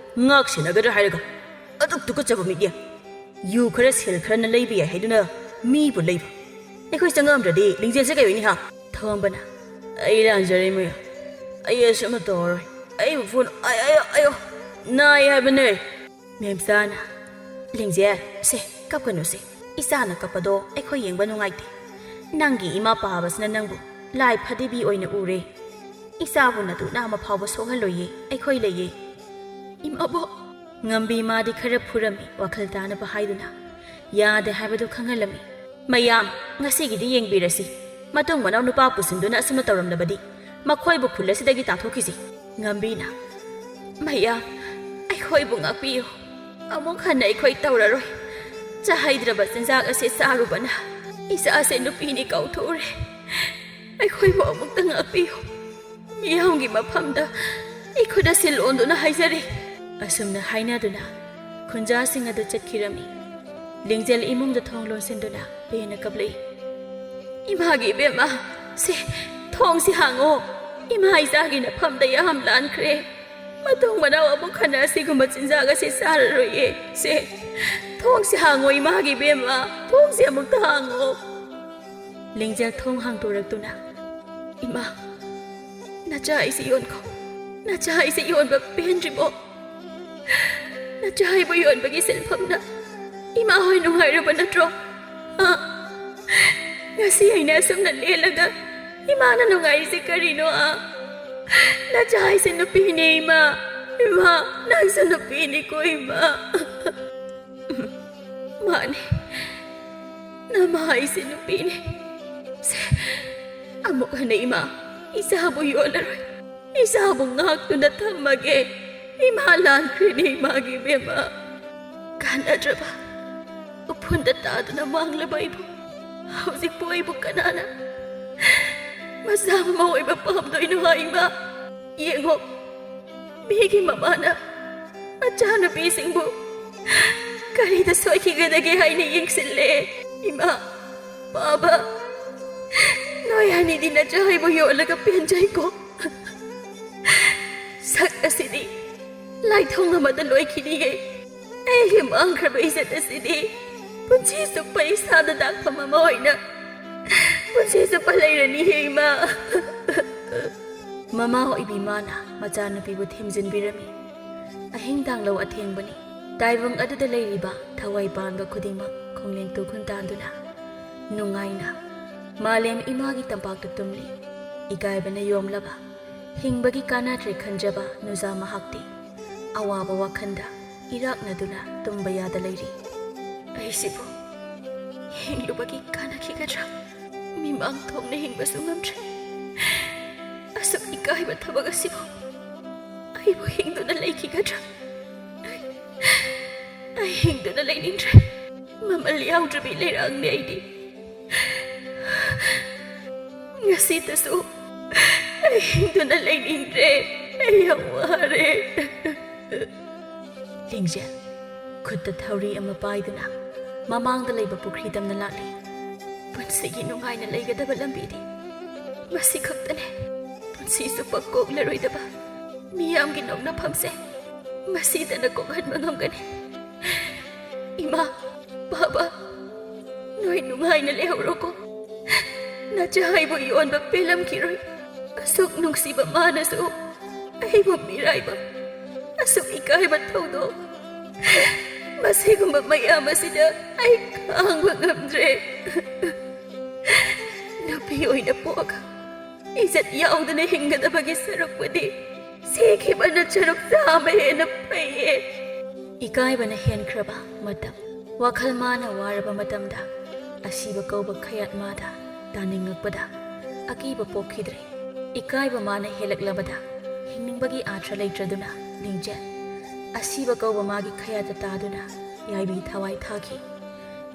ꯉꯥꯛ ꯁꯦꯟꯅꯒꯗ꯭ꯔꯥ ꯍꯥꯏꯔꯒ ꯑꯗꯨꯛ ꯇꯨꯀꯠꯆꯕ ꯃꯤꯠꯌꯦꯡ ꯌꯨ ꯈꯔ ꯁꯦꯜ ꯈꯔꯅ ꯂꯩꯕ ꯌꯥꯏ ꯍꯥꯏꯗꯨꯅ ꯃꯤꯕꯨ ꯂꯩꯕ ꯑꯩꯈꯣꯏ ꯆꯪꯉꯝꯗ꯭ꯔꯗꯤ ꯂꯤꯡꯖꯦꯜꯁꯦ ꯀꯩ ꯑꯣꯏꯅꯤ ꯍꯥ ꯊꯣꯝꯕꯅ ꯑꯩ ꯂꯥꯟꯖꯔꯦ ꯃꯌꯥꯝ ꯑꯩ ꯑꯁꯨꯝꯅ ꯇꯧꯔꯔꯣꯏ ꯑꯩꯕꯨ ꯐꯨꯅ ꯑꯌꯣ ꯅꯥꯏ ꯍꯥꯏꯕꯅꯦ ꯃꯦꯝꯆꯥꯅ ꯂꯤꯡꯖꯦꯜ ꯁꯦ ꯀꯞꯀꯅꯨꯁꯦ ꯏꯆꯥꯅ ꯀꯞꯄꯗꯣ ꯑꯩꯈꯣꯏ ꯌꯦꯡꯕ ꯅꯨꯡꯉꯥꯏꯇꯦ ꯅꯪꯒꯤ ꯏꯃꯥ ꯄꯥꯕꯁꯤꯅ ꯅꯪꯕꯨ ꯂꯥꯏ ꯐꯗꯤꯕꯤ ꯑꯣꯏꯅ ꯎꯔꯦ ꯏꯆꯥꯕꯨ ꯅꯗꯨꯅ ꯑꯃ ꯐꯥꯎꯕ ꯁꯣꯛꯍꯜꯂꯣꯏꯌꯦ ꯑꯩꯈꯣꯏ ꯂꯩꯌꯦ ꯏꯃꯥꯕꯣ ꯉꯝꯕꯤ ꯃꯥꯗꯤ ꯈꯔ ꯐꯨꯔꯝꯃꯤ ꯋꯥꯈꯜ ꯇꯥꯅꯕ ꯍꯥꯏꯗꯨꯅ ꯌꯥꯗꯦ ꯍꯥꯏꯕꯗꯨ ꯈꯪꯍꯜꯂꯝꯃꯤ ꯃꯌꯥꯝ ꯉꯁꯤꯒꯤꯗꯤ ꯌꯦꯡꯕꯤꯔꯁꯤ ꯃꯇꯨꯡ ꯃꯅꯥꯎ ꯅꯨꯄꯥ ꯄꯨꯁꯤꯟꯗꯨꯅ ꯑꯁꯨꯝꯅ ꯇꯧꯔꯝꯂꯕꯗꯤ ꯃꯈꯣꯏꯕꯨ ꯈꯨꯜ ꯑꯁꯤꯗꯒꯤ ꯇꯥꯟꯊꯣꯛꯈꯤꯁꯤ ꯉꯝꯕꯤꯅ ꯃꯌꯥꯝ ꯑꯩꯈꯣꯏꯕꯨ ꯉꯥꯛꯄꯤꯌꯨ ꯑꯃꯨꯛ ꯍꯟꯅ ꯑꯩꯈꯣꯏ ꯇꯧꯔꯔꯣꯏ ꯆꯥꯍꯩꯗ꯭ꯔꯕ ꯆꯤꯟꯖꯥꯛ ꯑꯁꯤ ꯆꯥꯔꯨꯕꯅ ꯏꯆꯥꯁꯦ ꯅꯨꯄꯤꯅꯤ ꯀꯥꯎꯊꯣꯛꯎꯔꯦ ꯑꯩꯈꯣꯏꯕꯨ ꯑꯃꯨꯛꯇ ꯉꯥꯛꯄꯤꯌꯨ ꯃꯤꯌꯥꯝꯒꯤ ꯃꯐꯝꯗ ꯑꯩꯈꯣꯏꯗ ꯁꯤꯜ ꯑꯣꯟꯗꯨꯅ ꯍꯥꯏꯖꯔꯤ ꯑꯁꯨꯝꯅ ꯍꯥꯏꯅꯗꯨꯅ ꯈꯨꯟꯖꯥꯁꯤꯡ ꯑꯗꯨ ꯆꯠꯈꯤꯔꯝꯃꯤ ꯂꯤꯡꯖꯦꯜ ꯏꯃꯨꯡꯗ ꯊꯣꯡ ꯂꯣꯟꯁꯤꯟꯗꯨꯅ ꯄꯦꯟꯅ ꯀꯞꯂꯛꯏ ꯏꯃꯥꯒꯤ ꯏꯕꯦꯝꯃ ꯁꯦ ꯊꯣꯡꯁꯤ ꯍꯥꯡꯉꯣ ꯏꯃꯥ ꯏꯆꯥꯒꯤ ꯅꯐꯝꯗ ꯌꯥꯝ ꯂꯥꯟꯈ꯭ꯔꯦ ꯃꯇꯨꯡ ꯃꯅꯥꯎ ꯑꯃꯨꯛ ꯍꯟꯅ ꯑꯁꯤꯒꯨꯝꯕ ꯆꯤꯟꯖꯥꯛ ꯑꯁꯤ ꯆꯥꯔꯔꯣꯏꯌꯦ ꯁꯦ ꯊꯣꯡꯁꯤ ꯍꯥꯡꯉꯣ ꯏꯃꯥꯒꯤ ꯏꯕꯦꯝꯃ ꯊꯣꯡꯁꯤ ꯑꯃꯨꯛꯇ ꯍꯥꯡꯉꯣ ꯂꯤꯡꯖꯦꯜ ꯊꯣꯡ ꯍꯥꯡꯇꯣꯔꯛꯇꯨꯅ ꯏꯃꯥ ꯅꯆꯥ ꯑꯩꯁꯤ ꯌꯣꯟꯈꯣ ꯅꯆꯥ ꯑꯩꯁꯤ ꯌꯣꯟꯕ ꯄꯦꯟꯗ꯭ꯔꯤꯕꯣ ꯅꯆꯥ ꯑꯩꯕꯨ ꯌꯣꯟꯕꯒꯤ ꯁꯦꯟꯐꯝꯅ ꯏꯃꯥ ꯍꯣꯏ ꯅꯨꯡꯉꯥꯏꯔꯕ ꯅꯠꯇ꯭ꯔꯣ ꯉꯁꯤ ꯑꯩꯅ ꯑꯁꯨꯝꯅ ꯂꯦꯜꯂꯒ ꯏꯃꯥꯅ ꯅꯨꯡꯉꯥꯏꯔꯤꯁꯦ ꯀꯔꯤꯅꯣ ꯅꯆꯥ ꯑꯩꯁꯦ ꯅꯨꯄꯤꯅꯦ ꯏꯃꯥ ꯅꯪꯁꯨ ꯅꯨꯄꯤꯅꯤꯀꯣ ꯏꯃꯥ ꯃꯥꯅꯦ ꯅꯃꯥ ꯑꯩꯁꯦ ꯅꯨꯄꯤꯅꯦ ꯑꯃꯨꯛ ꯍꯟꯅ ꯏꯃꯥ ꯏꯆꯥꯕꯨ ꯌꯣꯜꯂꯔꯣꯏ ꯏꯆꯥꯕꯨ ꯉꯥꯛꯇꯨꯅ ꯊꯝꯃꯒꯦ ꯏꯃꯥ ꯂꯥꯟꯈ꯭ꯔꯦꯅꯦ ꯏꯃꯥꯒꯤ ꯏꯕꯦꯝꯃ ꯀꯥꯟꯅꯗ꯭ꯔꯕ ꯎꯐꯨꯟꯗ ꯇꯥꯗꯨꯅ ꯃꯥꯡꯂꯕ ꯑꯩꯕꯨ ꯍꯧꯖꯤꯛꯄꯨ ꯑꯩꯕꯨ ꯀꯅꯥꯅ ꯃꯆꯥ ꯃꯃꯧ ꯑꯣꯏꯕ ꯄꯥꯝꯗꯣꯏꯅꯣ ꯏꯃꯥ ꯌꯦꯡꯉꯣ ꯃꯤꯒꯤ ꯃꯃꯥꯅ ꯃꯆꯥꯅꯨꯄꯤꯁꯤꯡꯕꯨ ꯀꯔꯤꯗ ꯁꯣꯏꯈꯤꯒꯗꯒꯦ ꯍꯥꯏꯅ ꯌꯦꯡꯁꯤꯜꯂꯦ ꯏꯃꯥ ꯕꯥꯕꯥ ꯅꯣꯏ ꯑꯅꯤꯗꯤ ꯅꯆꯥ ꯑꯩꯕꯨ ꯌꯣꯜꯂꯒ ꯄꯦꯟꯖꯩꯀꯣ ꯁꯛ ꯑꯁꯤꯗꯤ ꯂꯥꯏꯊꯣꯡ ꯑꯃꯗ ꯂꯣꯏꯈꯤꯅꯤꯌꯦ ꯑꯩꯒꯤ ꯃꯥꯡꯈ꯭ꯔꯕ ꯏꯖꯠ ꯑꯁꯤꯗꯤ ꯄꯨꯟꯁꯤ ꯆꯨꯞꯄ ꯏꯁꯥꯗ ꯗꯥꯛꯐꯝ ꯑꯃ ꯑꯣꯏꯅ ꯄꯨꯟꯁꯤ ꯆꯨꯞꯄ ꯂꯩꯔꯅꯤꯌꯦ ꯏꯃꯥ ꯃꯃꯥ ꯑꯣꯏꯕꯤ ꯃꯥꯅ ꯃꯆꯥꯅꯨꯄꯤꯕꯨ ꯊꯦꯝꯖꯤꯟꯕꯤꯔꯝꯃꯤ ꯑꯍꯤꯡ ꯇꯥꯡꯂꯧ ꯑꯊꯦꯡꯕꯅꯤ ꯇꯥꯏꯕꯪ ꯑꯗꯨꯗ ꯂꯩꯔꯤꯕ ꯊꯋꯥꯏ ꯄꯥꯟꯕ ꯈꯨꯗꯤꯡꯃꯛ ꯈꯣꯡꯂꯦꯟ ꯈꯨꯟꯇꯥꯟꯗꯨꯅ ꯅꯨꯡꯉꯥꯏꯅ ꯃꯥꯂꯦꯝ ꯏꯃꯥꯒꯤ ꯇꯝꯄꯥꯛꯇ ꯇꯨꯝꯂꯤ ꯏꯀꯥꯏꯕꯅ ꯌꯣꯝꯂꯕ ꯍꯤꯡꯕꯒꯤ ꯀꯥꯟꯅꯗ꯭ꯔꯦ ꯈꯟꯖꯕ ꯅꯨꯖꯥ ꯃꯍꯥꯛꯇꯤ ꯑꯋꯥꯕ ꯋꯥꯈꯟꯗ ꯏꯔꯥꯛꯅꯗꯨꯅ ꯇꯨꯝꯕ ꯌꯥꯗ ꯂꯩꯔꯤ ꯑꯩꯁꯤꯕꯨ ꯍꯤꯡꯂꯨꯕꯒꯤ ꯀꯥꯟꯅꯈꯤꯒꯗ꯭ꯔꯥ ꯃꯤꯃꯥꯡ ꯊꯣꯛꯅ ꯍꯤꯡꯕꯁꯨ ꯉꯝꯗ꯭ꯔꯦ ꯑꯁꯨꯛ ꯏꯀꯥꯏꯕ ꯊꯕꯛ ꯑꯁꯤꯕꯨ ꯑꯩꯕꯨ ꯍꯤꯡꯗꯨꯅ ꯂꯩꯈꯤꯒꯗ꯭ꯔꯥ ꯑꯩ ꯍꯤꯡꯗꯨꯅ ꯂꯩꯅꯤꯡꯗ꯭ꯔꯦ ꯃꯃꯜ ꯌꯥꯎꯗ꯭ꯔꯕꯤ ꯂꯩꯔꯥꯡꯅꯦ ꯑꯩꯗꯤ ꯉꯁꯤꯗꯁꯨ ꯑꯩ ꯍꯤꯡꯗꯨꯅ ꯂꯩꯅꯤꯡꯗ꯭ꯔꯦ ꯑꯩ ꯌꯥꯝ ꯋꯥꯔꯦ ꯂꯤꯡꯖꯦꯜ ꯈꯨꯠꯇ ꯊꯧꯔꯤ ꯑꯃ ꯄꯥꯏꯗꯨꯅ ꯃꯃꯥꯡꯗ ꯂꯩꯕ ꯄꯨꯈ꯭ꯔꯤ ꯇꯝꯅ ꯂꯥꯛꯂꯤ ꯄꯨꯟꯁꯤꯒꯤ ꯅꯨꯡꯉꯥꯏꯅ ꯂꯩꯒꯗꯕ ꯂꯝꯕꯤꯗꯤ ꯃꯁꯤ ꯈꯛꯇꯅꯦ ꯄꯨꯟꯁꯤ ꯆꯨꯞꯄ ꯀꯣꯛꯂꯔꯣꯏꯗꯕ ꯃꯤꯌꯥꯝꯒꯤ ꯅꯣꯛꯅꯐꯝꯁꯦ ꯃꯁꯤꯗꯅ ꯀꯣꯛꯍꯟꯕ ꯉꯝꯒꯅꯤ ꯏꯃꯥ ꯕꯥꯕꯥ ꯅꯣꯏ ꯅꯨꯡꯉꯥꯏꯅ ꯂꯩꯍꯧꯔꯣꯀꯣ ꯅꯆꯥ ꯑꯩꯕꯨ ꯌꯣꯟꯕ ꯄꯦꯜꯂꯝꯈꯤꯔꯣꯏ ꯑꯁꯨꯛ ꯅꯨꯡꯁꯤꯕ ꯃꯥꯅꯁꯨ ꯑꯩꯕꯨ ꯃꯤꯔꯥꯏꯕ ꯑꯁꯨꯛ ꯏꯀꯥꯏꯕ ꯊꯧꯗꯣꯛ ꯃꯁꯤꯒꯨꯝꯕ ꯃꯌꯥꯝ ꯑꯁꯤꯗ ꯑꯩ ꯈꯥꯡꯕ ꯉꯝꯗ꯭ꯔꯦ ꯅꯨꯄꯤ ꯑꯣꯏꯅ ꯄꯣꯛꯑꯒ ꯏꯖꯠ ꯌꯥꯎꯗꯅ ꯍꯤꯡꯒꯗꯕꯒꯤ ꯁꯔꯨꯛꯄꯨꯗꯤ ꯁꯤꯈꯤꯕꯅ ꯁꯔꯨꯛ ꯆꯥꯝꯃ ꯍꯦꯟꯅ ꯐꯩꯌꯦ ꯏꯀꯥꯏꯕꯅ ꯍꯦꯟꯈ꯭ꯔꯕ ꯃꯇꯝ ꯋꯥꯈꯜ ꯃꯥꯅ ꯋꯥꯔꯕ ꯃꯇꯝꯗ ꯑꯁꯤꯕ ꯀꯧꯕ ꯈꯌꯥꯠ ꯃꯥꯗ ꯇꯥꯅꯤꯡꯉꯛꯄꯗ ꯑꯀꯤꯕ ꯄꯣꯛꯈꯤꯗ꯭ꯔꯦ ꯏꯀꯥꯏꯕ ꯃꯥꯅ ꯍꯦꯜꯂꯛꯂꯕꯗ ꯍꯤꯡꯅꯤꯡꯕꯒꯤ ꯑꯥꯊ꯭ꯔ ꯂꯩꯇ꯭ꯔꯗꯨꯅ ꯂꯤꯡꯖꯦꯜ ꯑꯁꯤꯕ ꯀꯧꯕ ꯃꯥꯒꯤ ꯈꯌꯥꯠꯇ ꯇꯥꯗꯨꯅ ꯌꯥꯏꯕꯤ ꯊꯋꯥꯏ ꯊꯥꯈꯤ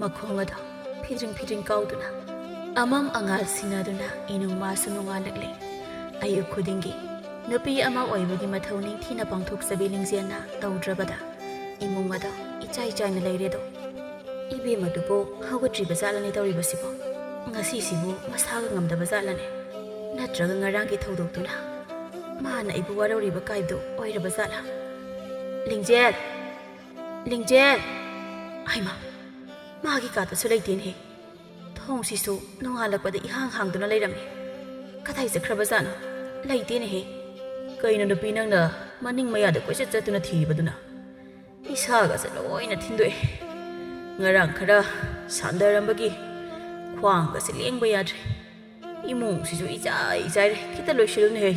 ꯃꯈꯣꯡ ꯑꯗꯣ ꯐꯤꯗ꯭ꯔꯤꯡ ꯐꯤꯗ꯭ꯔꯤꯡ ꯀꯥꯎꯗꯨꯅ ꯑꯃꯝ ꯑꯉꯥꯜ ꯁꯤꯟꯅꯗꯨꯅ ꯏꯅꯨꯡ ꯃꯥꯁꯨ ꯅꯣꯡꯉꯥꯜꯂꯛꯂꯦ ꯑꯌꯨꯛ ꯈꯨꯗꯤꯡꯒꯤ ꯅꯨꯄꯤ ꯑꯃ ꯑꯣꯏꯕꯒꯤ ꯃꯊꯧ ꯅꯤꯡꯊꯤꯅ ꯄꯥꯡꯊꯣꯛꯆꯕꯤ ꯂꯤꯡꯖꯦꯜꯅ ꯇꯧꯗ꯭ꯔꯕꯗ ꯏꯃꯨꯡ ꯑꯗꯣ ꯏꯆꯥꯏ ꯆꯥꯏꯅ ꯂꯩꯔꯦꯗꯣ ꯏꯕꯦꯝꯃꯗꯨꯕꯨ ꯍꯧꯒꯠꯇ꯭ꯔꯤꯕ ꯖꯥꯠꯂꯅꯦ ꯇꯧꯔꯤꯕꯁꯤꯕꯨ ꯉꯁꯤꯁꯤꯕꯨ ꯃꯁꯥꯒ ꯉꯝꯗꯕ ꯖꯥꯠꯂꯅꯦ ꯅꯠꯇ꯭ꯔꯒ ꯉꯔꯥꯡꯒꯤ ꯊꯧꯗꯣꯛꯇꯨꯅ ꯃꯥꯅ ꯑꯩꯕꯨ ꯋꯥꯔꯧꯔꯤꯕ ꯀꯥꯏꯕꯗꯨ ꯑꯣꯏꯔꯕ ꯖꯥꯠꯂ ꯂꯤꯡꯖꯦꯜ ꯂꯤꯡꯖꯦꯜ ꯍꯩꯃꯥ ꯃꯥꯒꯤ ꯀꯥꯗꯁꯨ ꯂꯩꯇꯦꯅꯦ ꯊꯣꯡꯁꯤꯁꯨ ꯅꯣꯡꯉꯥꯜꯂꯛꯄꯗ ꯏꯍꯥꯡ ꯍꯥꯡꯗꯨꯅ ꯂꯩꯔꯝꯃꯤ ꯀꯗꯥꯏ ꯆꯠꯈ꯭ꯔꯕ ꯖꯥꯠꯅꯣ ꯂꯩꯇꯦꯅꯦꯍꯦ ꯀꯩꯅꯣ ꯅꯨꯄꯤ ꯅꯪꯅ ꯃꯅꯤꯡ ꯃꯌꯥꯗ ꯀꯣꯏꯆꯠ ꯆꯠꯇꯨꯅ ꯊꯤꯔꯤꯕꯗꯨꯅ ꯏꯁꯥꯒꯁꯦ ꯂꯣꯏꯅ ꯊꯤꯟꯗꯣꯛꯑꯦ ꯉꯔꯥꯡ ꯈꯔ ꯁꯥꯟꯗꯔꯝꯕꯒꯤ ꯈ꯭ꯋꯥꯡꯒꯁꯦ ꯂꯦꯡꯕ ꯌꯥꯗ꯭ꯔꯦ ꯏꯃꯨꯡꯁꯤꯁꯨ ꯏꯆꯥꯏ ꯏꯆꯥꯏꯔꯦ ꯈꯤꯇ ꯂꯣꯏꯁꯤꯜꯂꯨꯅꯦꯍꯦ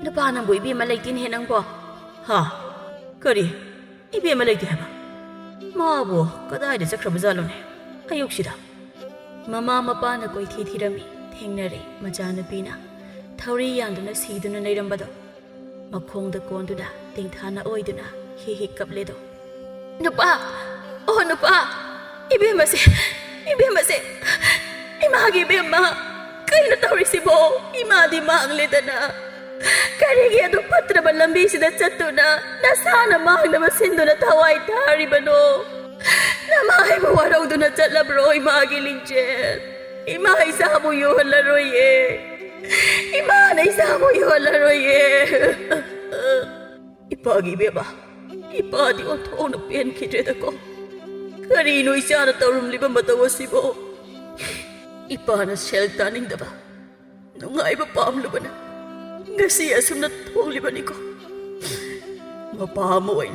ꯅꯨꯄꯥ ꯅꯪꯕꯨ ꯏꯕꯦꯝꯃ ꯂꯩꯇꯦꯅꯦꯍꯦ ꯅꯪꯕꯣ ꯍꯥ ꯀꯔꯤ ꯏꯕꯦꯝꯃ ꯂꯩꯇꯦ ꯍꯥꯏꯕ ꯃꯥꯕꯨ ꯀꯗꯥꯏꯗ ꯆꯠꯈ꯭ꯔꯕ ꯖꯥꯠꯂꯣꯅꯦ ꯑꯌꯨꯛꯁꯤꯗ ꯃꯃꯥ ꯃꯄꯥꯅ ꯀꯣꯏꯊꯤ ꯊꯤꯔꯝꯃꯤ ꯊꯦꯡꯅꯔꯦ ꯃꯆꯥꯅꯨꯄꯤꯅ ꯊꯧꯔꯤ ꯌꯥꯟꯗꯨꯅ ꯁꯤꯗꯨꯅ ꯂꯩꯔꯝꯕꯗꯣ ꯃꯈꯣꯡꯗ ꯀꯣꯟꯗꯨꯅ ꯇꯦꯡꯊꯥꯅ ꯑꯣꯏꯗꯨꯅ ꯍꯤ ꯍꯤ ꯀꯞꯂꯦꯗꯣ ꯅꯨꯄꯥ ꯑꯣ ꯅꯨꯄꯥ ꯏꯕꯦꯝꯃꯁꯦ ꯏꯃꯥꯒꯤ ꯏꯕꯦꯝꯃ ꯀꯩꯅꯣ ꯇꯧꯔꯤꯁꯤꯕꯣ ꯏꯃꯥꯗꯤ ꯃꯥꯡꯂꯦꯗꯅ ꯀꯔꯤꯒꯤ ꯑꯗꯨ ꯐꯠꯇ꯭ꯔꯕ ꯂꯝꯕꯤꯁꯤꯗ ꯆꯠꯇꯨꯅ ꯅꯁꯥꯅ ꯃꯥꯡꯅꯕ ꯁꯤꯟꯗꯨꯅ ꯊꯋꯥꯏ ꯊꯥꯔꯤꯕꯅꯣ ꯅꯃꯥꯏꯕꯨ ꯋꯥꯔꯧꯗꯨꯅ ꯆꯠꯂꯕ꯭ꯔꯣ ꯏꯃꯥꯒꯤ ꯂꯤꯡꯖꯦꯜ 이마 이사모 요할라로예 이마나 이사모 요할라로예 이빠기 베바 이빠디 오토노 벤키제다고 그리노 이사나 떠름리바 마타워시보 이빠나 셀타닝다바 농아이바 팜루바나 ngasi asum na tholibaniko mapa mo ay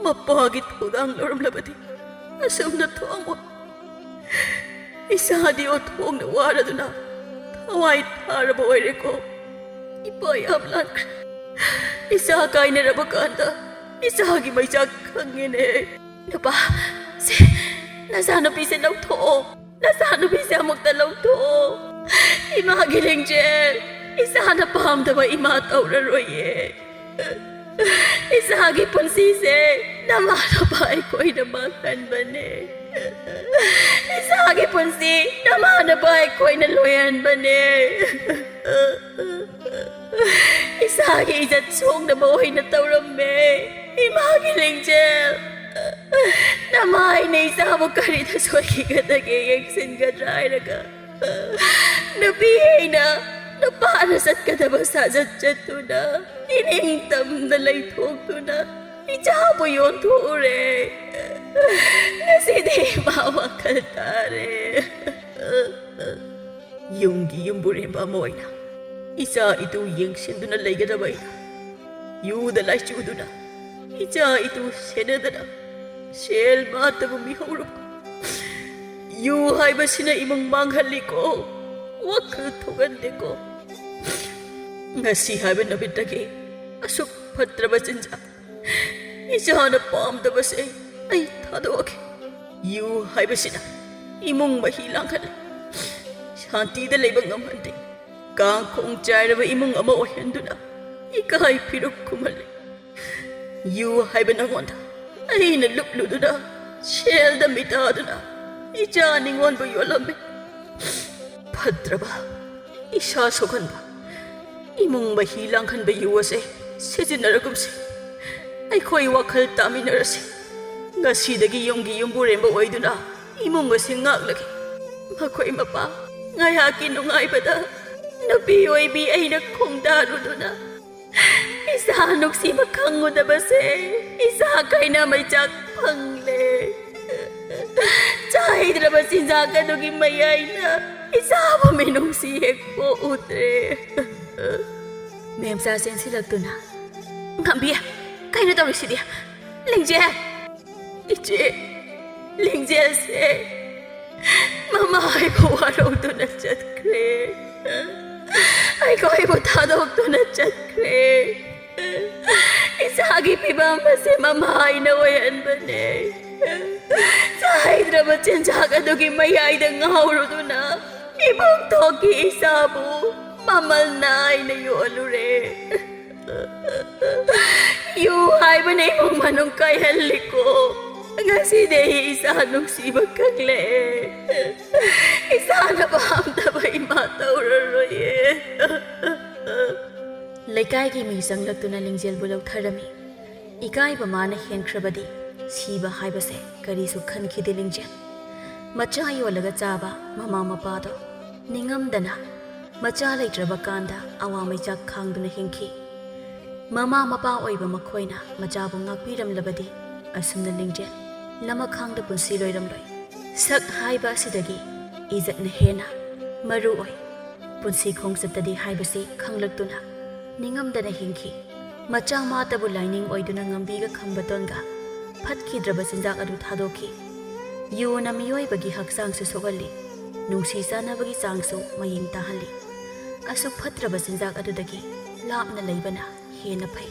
mapagit udang loram labati asum na thong isa di o thong na wara duna thawai thar boy reko ipayam lan isa kai na rabakanda isa gi mai jak khangene napa se nasano pi se lau tho nasano pi se amuk ta lau tho ima gi lengjel Isana pahamdaba ima tauraroye Isagi punsise namana bai koi namakan bane Isagi punsi namana bai koi na loyan bane Isagi izat song na boy na tauramme Imagi lengjel Namay na isamo karita soy kadage yeksin kadray naga Nabihay na Napana sat kadaba sajat jatuna ining tam na laythok tuna ijabo yon ture nasidi mawa kaltare yunggi yumbure ba moina isa itu yengsin duna laygadaba ina yuda laishuduna ija itu senadana sel matabu mihaurup yu haibasina imang manghaliko wakal thogandeko ngasi haiba nabitagi asuk phatraba chinja isana pamdaba se ai thadoke yu haiba sina imung mahi langkhal shanti da leiba ngamhande kang khong chairaba imung ama ohenduna ikai phiruk kumal yu haiba nangonda ai na lupluduna shel da mitaduna ija ningon ba yolamme Padraba, isa sokanba, imong mahilang kan ba yuwase, sejinaragumse, ay ko'y wakal taminarase, nga sidagi yung buren ba way duna, imong nga singaglagi, ꯃꯈꯣꯏ ꯃꯄꯥ ꯉꯥꯏꯍꯥꯛꯀꯤ ꯅꯨꯡꯉꯥꯏꯕꯗ ꯅꯨꯄꯤ ꯑꯣꯏꯕꯤ ꯑꯩꯅ ꯈꯣꯡꯗꯥꯔꯨꯗꯨꯅ ꯏꯁꯥ ꯅꯨꯡꯁꯤꯕ ꯈꯪꯉꯨꯗꯕꯁꯦ ꯏꯁꯥ ꯀꯩꯅ ꯃꯩꯆꯥꯛ ꯐꯪꯂꯦ ꯆꯥꯏꯗ꯭ꯔꯕ ꯆꯤꯟꯖꯥꯛ ꯑꯗꯨꯒꯤ ꯃꯌꯥꯏꯅ ꯏꯁꯥꯕꯨ ꯃꯤꯅꯨꯡꯁꯤ ꯍꯦꯛ ꯄꯣꯛꯎꯗ꯭ꯔꯦ ꯃꯦꯝꯆꯥ ꯆꯦꯟꯁꯤꯜꯂꯛꯇꯨꯅ ꯉꯝꯕꯤ ꯀꯩꯅꯣ ꯇꯧꯔꯤꯁꯤꯗꯤ ꯂꯤꯡꯖꯦꯜ 이제 링제세 마마 아이고 와롱도나 짰그래 아이고 아이고 다독도나 짰그래 이사기 비밤바세 마마 아이나 와얀바네 사이드라바 젠자가도기 마야이다 nga우로도나 이복토기 이사부 마말나 아이나 요루레 요 하이바네 몽마농 까이할리고 Ngasiday isa nungsiba kagle. Isa na ba ang tabay matawraroye. Laikay ki misang lagto na lingjel bulaw tharami. Ikay ba mana henkrabadi. Siba haibase karisu khankidi lingjel. Machayo laga chaba mama mapado. Ningamdana. Machalay trabakanda awamay jak khangduna hinki. Mama mapa oiba makoyna majabong ngakpiram labadi. Asumna lingjel. Lama khangda punsi loiramloi sak haiba sidagi izat na hena maru oi punsi khongsatadi haibasi khanglaktuna ningamdana hingki machang mata bu lining oiduna ngambi ga khangbatonga phatkidraba sinjak adu thadoki yuna miyoi bagi haksang su sogali nungsi sana bagi changsu maying tahali asu phatraba sinjak adu dagi lapna leibana hena phai